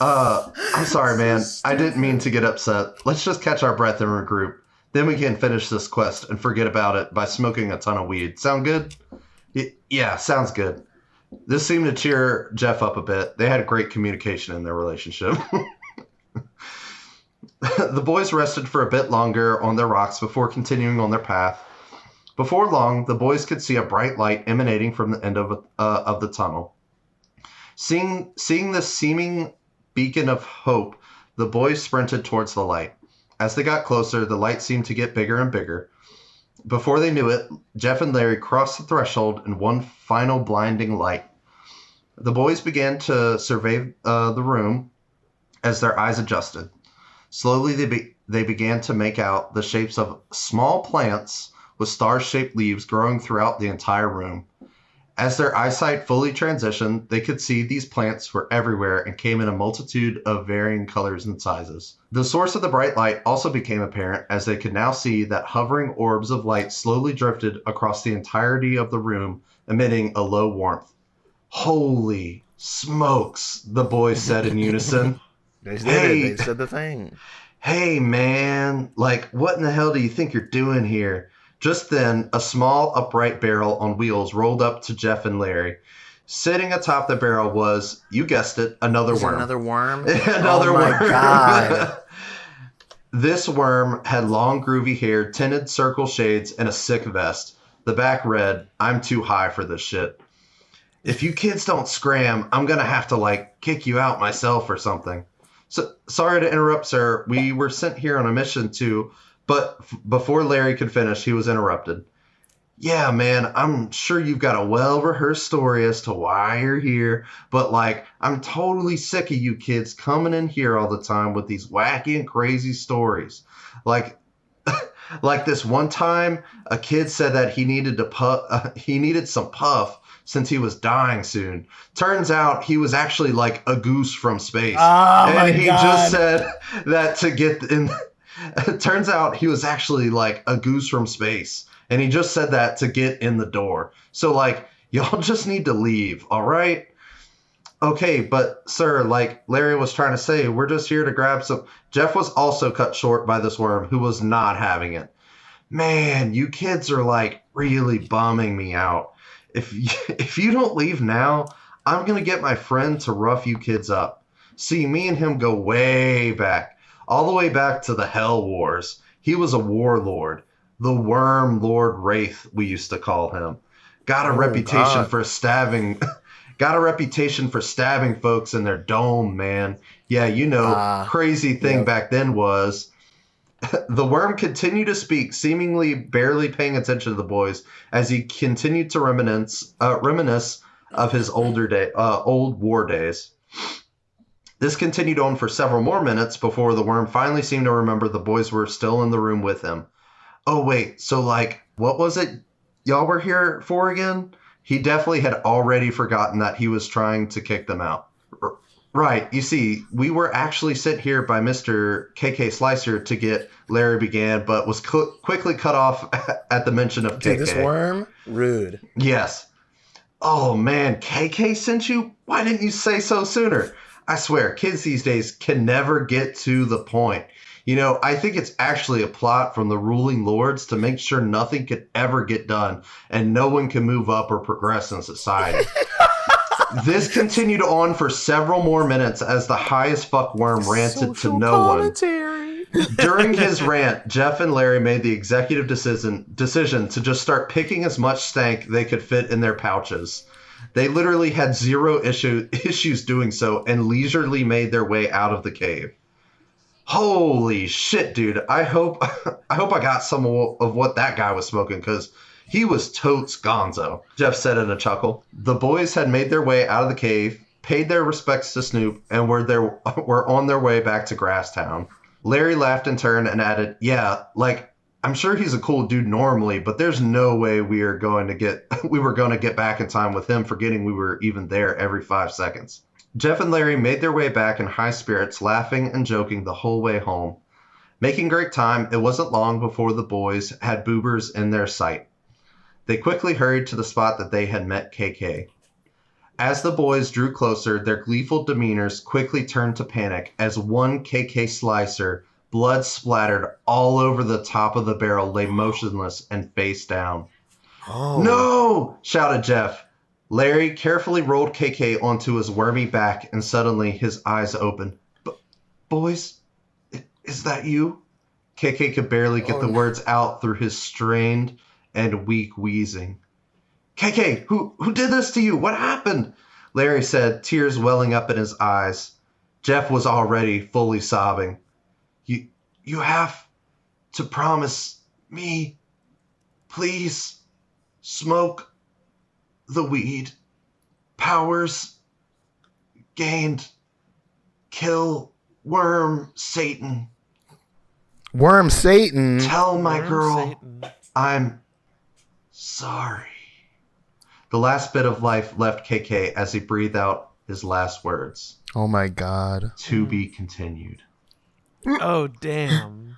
I'm sorry, man. I didn't mean to get upset. Let's just catch our breath and regroup. Then we can finish this quest and forget about it by smoking a ton of weed. Sound good? Yeah, sounds good. This seemed to cheer Jeff up a bit. They had great communication in their relationship. The boys rested for a bit longer on their rocks before continuing on their path. Before long, the boys could see a bright light emanating from the end of the tunnel. Seeing this seeming beacon of hope, the boys sprinted towards the light. As they got closer, the light seemed to get bigger and bigger. Before they knew it, Jeff and Larry crossed the threshold in one final blinding light. The boys began to survey the room as their eyes adjusted. Slowly, they began to make out the shapes of small plants with star-shaped leaves growing throughout the entire room. As their eyesight fully transitioned, they could see these plants were everywhere and came in a multitude of varying colors and sizes. The source of the bright light also became apparent as they could now see that hovering orbs of light slowly drifted across the entirety of the room, emitting a low warmth. Holy smokes, the boys said in unison. They did it. They said the thing. Hey, man, like, what in the hell do you think you're doing here? Just then, a small upright barrel on wheels rolled up to Jeff and Larry. Sitting atop the barrel was, you guessed it, another worm. Another worm? Another worm. Oh, my God. This worm had long, groovy hair, tinted circle shades, and a sick vest. The back read, I'm too high for this shit. If you kids don't scram, I'm going to have to, like, kick you out myself or something. So, sorry to interrupt, sir. We were sent here on a mission to... But before Larry could finish, he was interrupted. Yeah, man, I'm sure you've got a well-rehearsed story as to why you're here, but, like, I'm totally sick of you kids coming in here all the time with these wacky and crazy stories. Like this one time, a kid said that he needed some puff since he was dying soon. Turns out he was actually, like, a goose from space. Oh, he just said that to get in... It turns out he was actually like a goose from space, and he just said that to get in the door. So, like, y'all just need to leave, all right? Okay, but sir, like Larry was trying to say, we're just here to grab some... Jeff was also cut short by this worm, who was not having it. Man, you kids are, like, really bumming me out. If you don't leave now, I'm going to get my friend to rough you kids up. See, me and him go way back. All the way back to the Hell Wars. He was a warlord. The Worm Lord Wraith, we used to call him. Got a reputation for stabbing folks in their dome, man. Yeah, you know, crazy thing back then was... The worm continued to speak, seemingly barely paying attention to the boys, as he continued to reminisce of his old war days. This continued on for several more minutes before the worm finally seemed to remember the boys were still in the room with him. Oh, wait, so, like, what was it y'all were here for again? He definitely had already forgotten that he was trying to kick them out. Right, you see, we were actually sent here by Mr. KK Slicer to get Larry began, but was quickly cut off at the mention of KK. Dude, this worm? Rude. Yes. Oh, man, KK sent you? Why didn't you say so sooner? I swear, kids these days can never get to the point. You know, I think it's actually a plot from the ruling lords to make sure nothing could ever get done and no one can move up or progress in society. This continued on for several more minutes as the highest fuck worm ranted to no one. During his rant, Jeff and Larry made the executive decision to just start picking as much stank they could fit in their pouches. They literally had zero issues doing so and leisurely made their way out of the cave. Holy shit, dude. I hope I got some of what that guy was smoking, because he was totes gonzo, Jeff said in a chuckle. The boys had made their way out of the cave, paid their respects to Snoop, and were on their way back to Grasstown. Larry laughed in turn and added, yeah, like I'm sure he's a cool dude normally, but there's no way we were going to get back in time with him forgetting we were even there every 5 seconds. Jeff and Larry made their way back in high spirits, laughing and joking the whole way home. Making great time, it wasn't long before the boys had boobers in their sight. They quickly hurried to the spot that they had met KK. As the boys drew closer, their gleeful demeanors quickly turned to panic as one KK slicer, blood splattered all over the top of the barrel, lay motionless and face down. Oh. No! Shouted Jeff. Larry carefully rolled KK onto his wormy back, and suddenly his eyes opened. Boys, is that you? KK could barely get the words out through his strained and weak wheezing. KK, who did this to you? What happened? Larry said, tears welling up in his eyes. Jeff was already fully sobbing. You have to promise me, please, smoke the weed. Powers gained. Kill Worm Satan. Worm Satan. Tell my Worm girl Satan. I'm sorry. The last bit of life left KK as he breathed out his last words. Oh my God. To be continued. Oh, damn.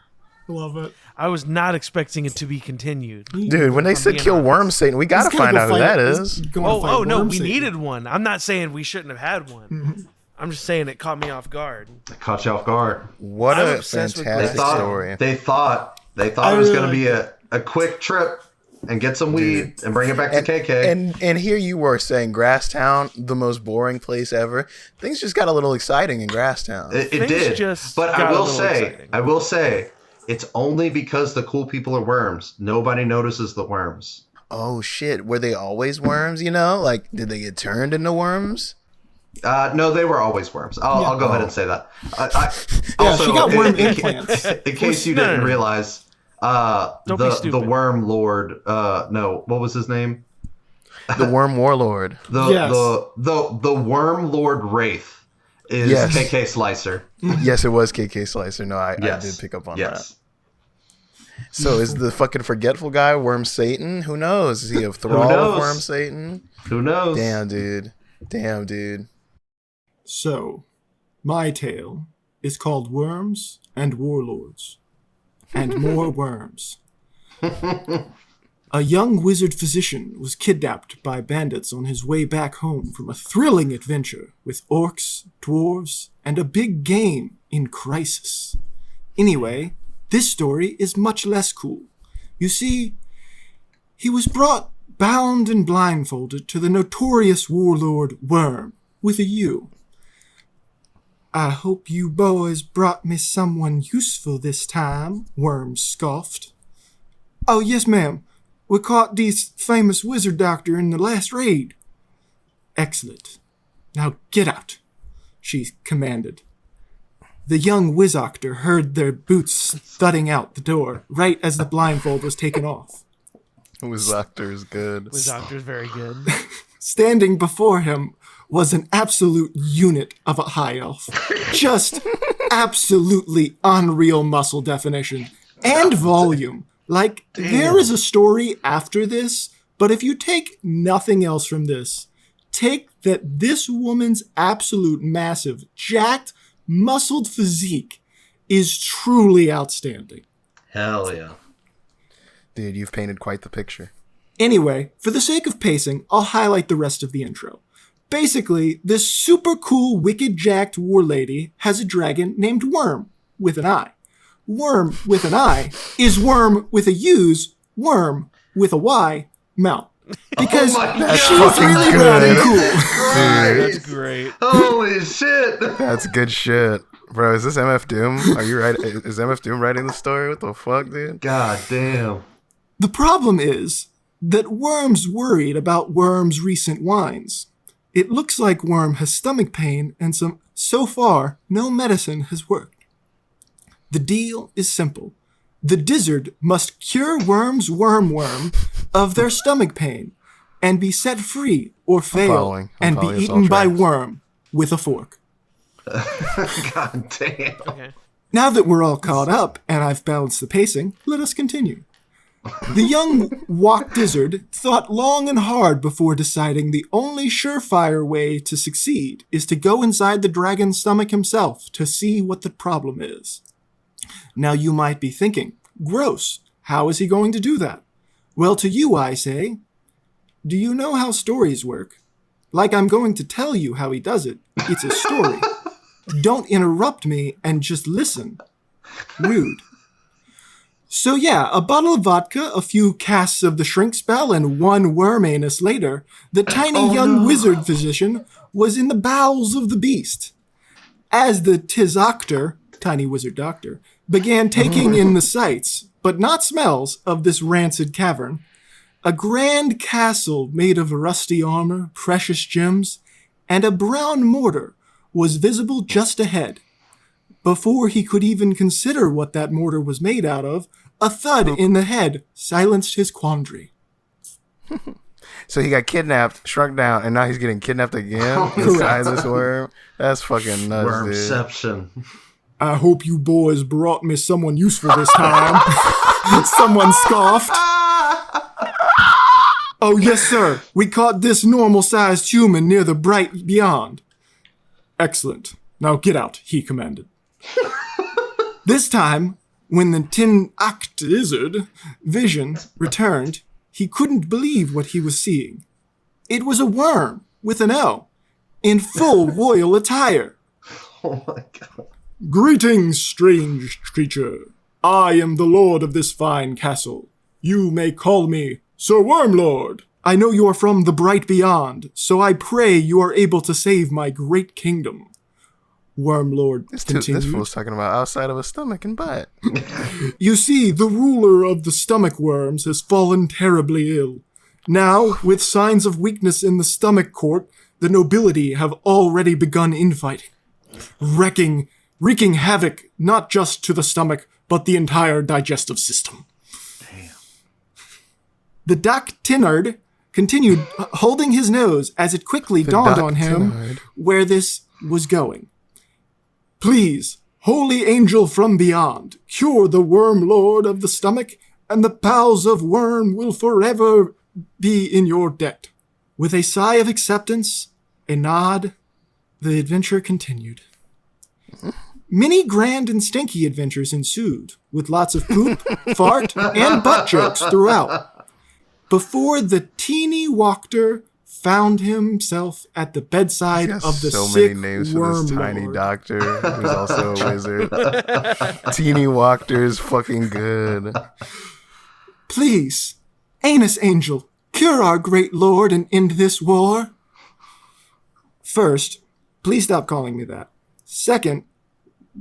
Love it. I was not expecting it to be continued. Dude, when they said being kill honest. Worm Satan, we gotta He's gonna find go out who fight- that he's is. going to fight Oh, no, Worm we Satan. needed one. I'm not saying we shouldn't have had one. I'm just saying it caught me off guard. I caught you off guard. What I'm a obsessed with fantastic Worm story. They thought I it was really going to be like a quick trip and get some weed and bring it back to KK. And here you were saying Grasstown, the most boring place ever. Things just got a little exciting in Grasstown. It Things did. just But got I a will little say, exciting. it's only because the cool people are worms. Nobody notices the worms. Oh shit, were they always worms, you know? Like, did they get turned into worms? No, they were always worms. I'll go ahead and say that. She got worm implants. In case you didn't realize, Don't be the stupid. worm lord. No, what was his name? The Worm Warlord. The worm lord Wraith is Yes. KK Slicer. Yes, it was KK Slicer. No, I Yes. did pick up on Yes. that. So is the fucking forgetful guy Worm Satan? Who knows? Is he a thrall knows? of Worm Satan? Who knows? Damn, dude. So, my tale is called Wyrms and Warlords. And more worms. A young wizard physician was kidnapped by bandits on his way back home from a thrilling adventure with orcs, dwarves, and a big game in crisis. Anyway, this story is much less cool. You see, he was brought bound and blindfolded to the notorious warlord Wyrm, with a U. I hope you boys brought me someone useful this time, Wyrm scoffed. Oh, yes, ma'am. We caught this famous wizard doctor in the last raid. Excellent. Now get out, she commanded. The young wizoctor heard their boots thudding out the door right as the blindfold was taken off. Wizoctor is good. The doctor's very good. Standing before him was an absolute unit of a high elf. Just absolutely unreal muscle definition and volume. Like, there is a story after this, but if you take nothing else from this, take that this woman's absolute massive, jacked, muscled physique is truly outstanding. Hell yeah. Dude, you've painted quite the picture. Anyway, for the sake of pacing, I'll highlight the rest of the intro. Basically, this super cool, wicked jacked war lady has a dragon named Wyrm, with an I. Worm with an I is worm with a U's, worm with a Y, mount. Because my God. she's fucking really good. rad and cool. That's great. Holy shit. That's good shit. Bro, is this MF Doom? Are you right? Is MF Doom writing the story? What the fuck, dude? God damn. The problem is that Wyrm's worried about Wyrm's recent wines. It looks like Wyrm has stomach pain and so far, no medicine has worked. The deal is simple. The Dizzard must cure Wyrm's worm of their stomach pain and be set free or fail following. I'm and be following. It's eaten all by tracks. Wyrm with a fork. God damn. Okay. Now that we're all caught up and I've balanced the pacing, let us continue. The young Walk Dizzard thought long and hard before deciding the only surefire way to succeed is to go inside the dragon's stomach himself to see what the problem is. Now you might be thinking, gross, how is he going to do that? Well, to you I say, do you know how stories work? Like I'm going to tell you how he does it. It's a story. Don't interrupt me and just listen. Rude. So yeah, a bottle of vodka, a few casts of the shrink spell, and one worm anus later, the tiny young wizard physician was in the bowels of the beast. As the Tizoctor, tiny wizard doctor, began taking in the sights, but not smells, of this rancid cavern, a grand castle made of rusty armor, precious gems, and a brown mortar was visible just ahead. Before he could even consider what that mortar was made out of, a thud in the head silenced his quandary. So he got kidnapped, shrunk down, and now he's getting kidnapped again inside this worm. That's fucking nuts, Wormception. I hope you boys brought me someone useful this time. Someone scoffed. Oh, yes, sir. We caught this normal-sized human near the bright beyond. Excellent. Now get out, he commanded. This time, when the tin-act-lizard vision returned, he couldn't believe what he was seeing. It was a worm, with an O, in full royal attire. Oh my god. Greetings, strange creature. I am the lord of this fine castle. You may call me Sir Wormlord. I know you are from the bright beyond, so I pray you are able to save my great kingdom. Wormlord continued. This fool's talking about outside of a stomach and butt. You see, the ruler of the stomach worms has fallen terribly ill. Now, with signs of weakness in the stomach court, the nobility have already begun infighting, wreaking havoc not just to the stomach, but the entire digestive system. Damn. The Doc Tinnard continued holding his nose as it quickly dawned on him where this was going. Please, holy angel from beyond, cure the worm lord of the stomach, and the bowels of worm will forever be in your debt. With a sigh of acceptance, a nod, the adventure continued. Many grand and stinky adventures ensued, with lots of poop, fart, and butt jokes throughout, before the teeny Walker found himself at the bedside of the so sick many names worm for this tiny lord. doctor who's also a wizard. Teeny Walker is fucking good. Please, Anus Angel, cure our great lord and end this war. First, please stop calling me that. Second,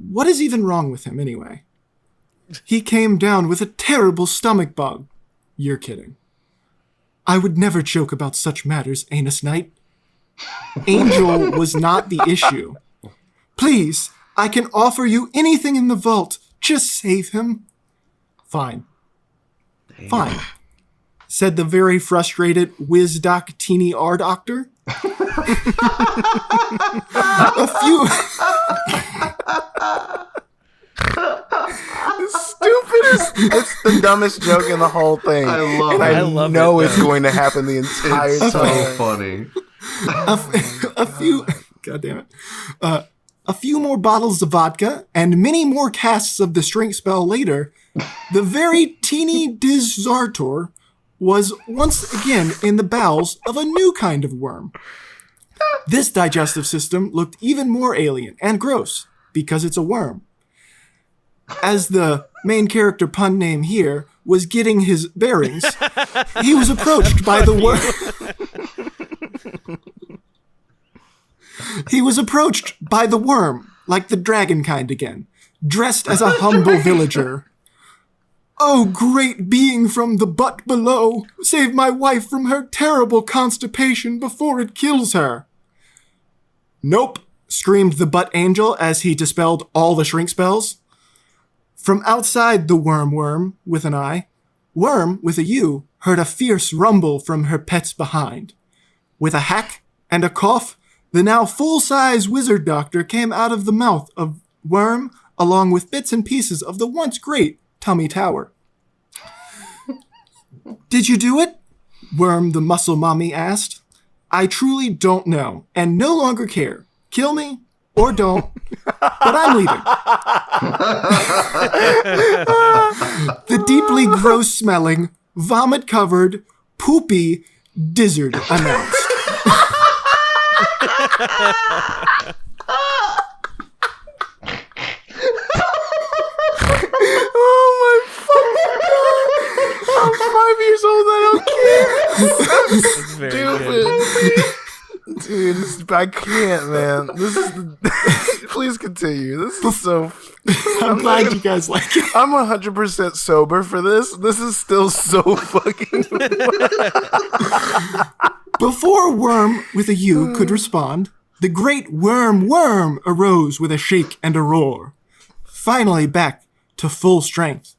what is even wrong with him anyway? He came down with a terrible stomach bug. You're kidding. I would never joke about such matters, Anus Knight. Angel was not the issue. Please, I can offer you anything in the vault. Just save him. Fine. Damn. Fine, said the very frustrated WizDoc Teeny R Doctor. A few... It's the dumbest joke in the whole thing. I love and it. I love know it, it's going to happen the entire It's so time. funny. a few... God damn it. A few more bottles of vodka and many more casts of the shrink spell later, the very teeny Dizartor was once again in the bowels of a new kind of worm. This digestive system looked even more alien and gross because it's a worm. As the main character pun name here was getting his bearings, he was approached by the worm. He was approached by the worm, like the dragon kind again, dressed as a humble villager. Oh, great being from the butt below, save my wife from her terrible constipation before it kills her. Nope, screamed the butt angel as he dispelled all the shrink spells. From outside the worm with an I, Worm with a U heard a fierce rumble from her pets behind. With a hack and a cough, the now full-size wizard doctor came out of the mouth of Worm along with bits and pieces of the once great Tummy Tower. Did you do it? Worm the Muscle Mommy asked. I truly don't know, and no longer care. Kill me, or don't, but I'm leaving. The deeply gross-smelling, vomit-covered, poopy dizzard announced. Oh my fucking god! I'm 5 years old. I don't care. It's very good. Stupid. Dude, I can't, man. This is. Please continue. This is so. I'm glad you guys like it. I'm 100% sober for this. This is still so fucking. Before Worm with a U could respond, the great Worm arose with a shake and a roar. Finally back to full strength.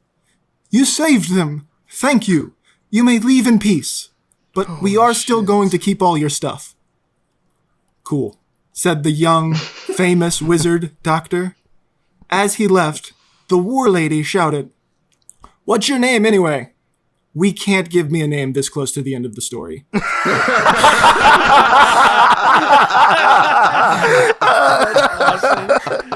You saved them. Thank you. You may leave in peace. But we are still going to keep all your stuff. Cool, said the young, famous wizard doctor. As he left, the war lady shouted, What's your name anyway? We can't give me a name this close to the end of the story.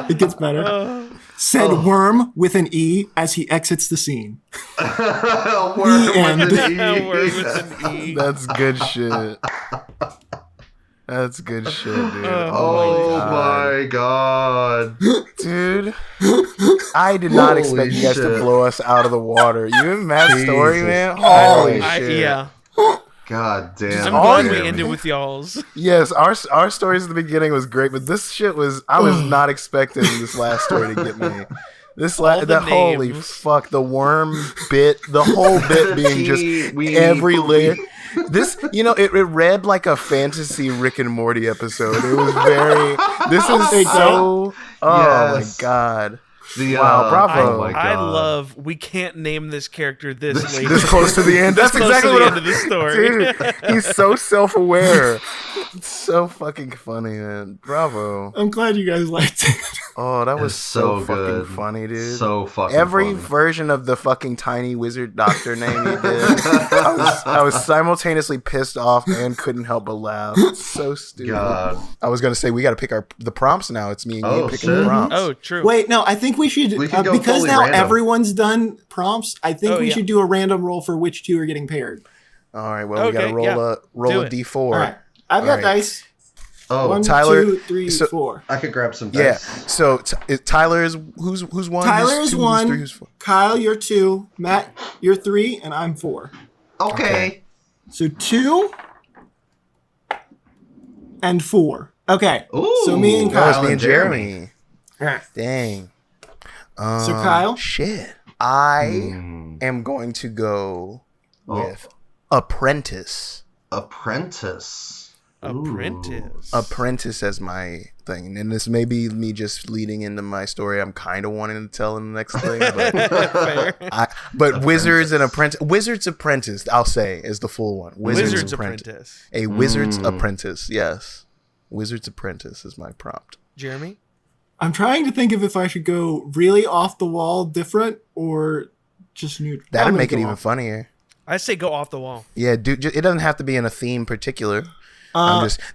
It gets better. Said Worm with an E as he exits the scene. Worm with an E. Worm with an E. That's good shit. That's good shit, dude. Oh my god. Dude, I did not Holy expect you guys to shit. blow us out of the water. You and Matt's story, Jesus man. Christ. Holy shit. Yeah. God damn. I'm all glad you, we man. ended with y'all's. Yes, our stories at the beginning was great, but this shit was. I was not expecting this last story to get me. This All the that holy names. fuck, the worm bit, the whole bit being just every layer. This, it read like a fantasy Rick and Morty episode. It was very. This is so. Oh Yes. my god. Wow, bravo. Oh my god. I love. We can't name this character this late. This close to the end. That's Close exactly to what the I'm- end of the story. Dude, he's so self-aware. It's so fucking funny, man. Bravo. I'm glad you guys liked it. Oh, that was It's so so fucking good. funny, dude. So fucking Every funny. version of the fucking tiny wizard doctor name he did, I was simultaneously pissed off and couldn't help but laugh. It's so stupid. God. I was gonna say we got to pick the prompts now. It's me and you Oh, picking shit. the prompts. Oh, true. Wait, no, I think we should, We can go because fully now random. everyone's done prompts, I think Oh, we yeah. should do a random roll for which two are getting paired. All right, well we got to Okay, roll yeah. Do a it. d4. All right. I've got All right. dice. Oh, One, Tyler, 2, 3, so- 4. I could grab some Yeah. dice. So Tyler is who's one? Tyler who's is two, one. Who's three, who's four? Kyle, you're 2. Matt, you're 3, and I'm 4. Okay. So 2 and 4. Okay. Ooh. So me and That was Kyle. me and Jeremy. Alright. Dang. So Kyle, Shit. I am going to go with apprentice. Apprentice. Apprentice. Apprentice as my thing. And this may be me just leading into my story I'm kind of wanting to tell in the next thing. But, but Wizards and Apprentice. Wizard's Apprentice, I'll say, is the full one. Wizard's Apprentice. A Wizard's Apprentice, yes. Wizard's Apprentice is my prompt. Jeremy? I'm trying to think of if I should go really off the wall different or just neutral. I'm That'd gonna make it go even off. funnier. I say go off the wall. Yeah, dude, it doesn't have to be in a theme particular.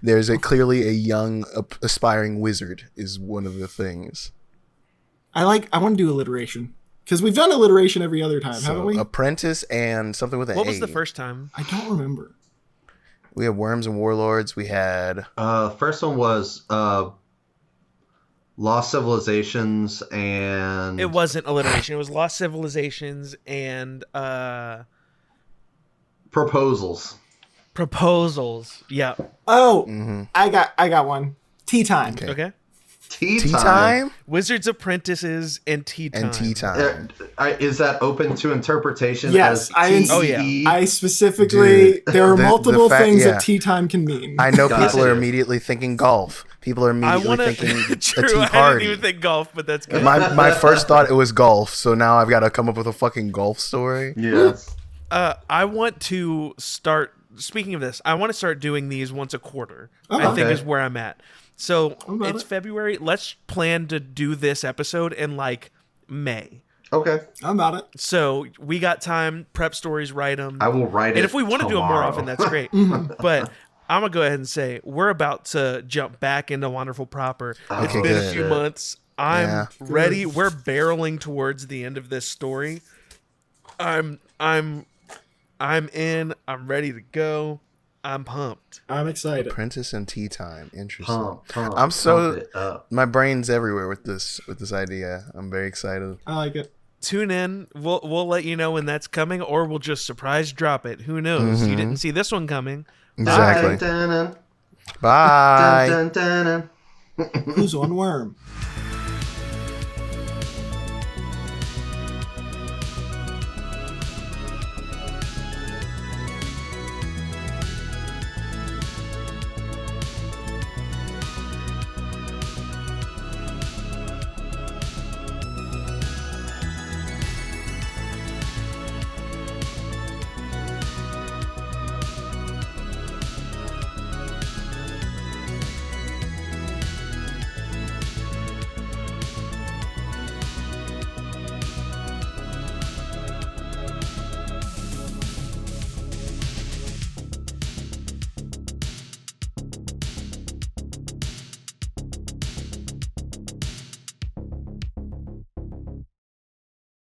There's clearly a young aspiring wizard is one of the things. I want to do alliteration. Because we've done alliteration every other time, haven't So we? apprentice and something with an What A. was the first time? I don't remember. We had Wyrms and Warlords. We had First one was Lost Civilizations and It wasn't alliteration. It was Lost Civilizations and Proposals. Proposals. Yeah. Oh, I got one. Tea time. Okay. Okay. Tea Time Wizards Apprentices and Tea Time. and Tea Time. Is that open to interpretation? Yes, as Oh, yeah. TEE? I specifically, Dude, there are the multiple fact- things yeah. that tea time can mean. I know Gotcha. people are immediately thinking golf. People are I immediately want to. thinking a True. tea I party. didn't even think golf, but that's good. My first thought it was golf, so now I've got to come up with a fucking golf story. Yes. I want to start. Speaking of this, I want to start doing these once a quarter. I think okay. is where I'm at. So about it's it. February. Let's plan to do this episode in like May. Okay. I'm about it. So we got time. Prep stories, write them. I will write it. And if we want to do them more tomorrow. often, that's great. But I'm gonna go ahead and say we're about to jump back into Wanderful proper. It's Okay, been a good. few months. I'm Yeah. ready. We're barreling towards the end of this story. I'm in. I'm ready to go. I'm pumped. I'm excited. Apprentice and tea time. Interesting. Pump, I'm so pump it up. my brain's everywhere with this idea. I'm very excited. I like it. Tune in. We'll let you know when that's coming, or we'll just surprise drop it. Who knows? You didn't see this one coming. Exactly. Dun, dun, dun, Bye. dun, dun, dun. Who's on Worm?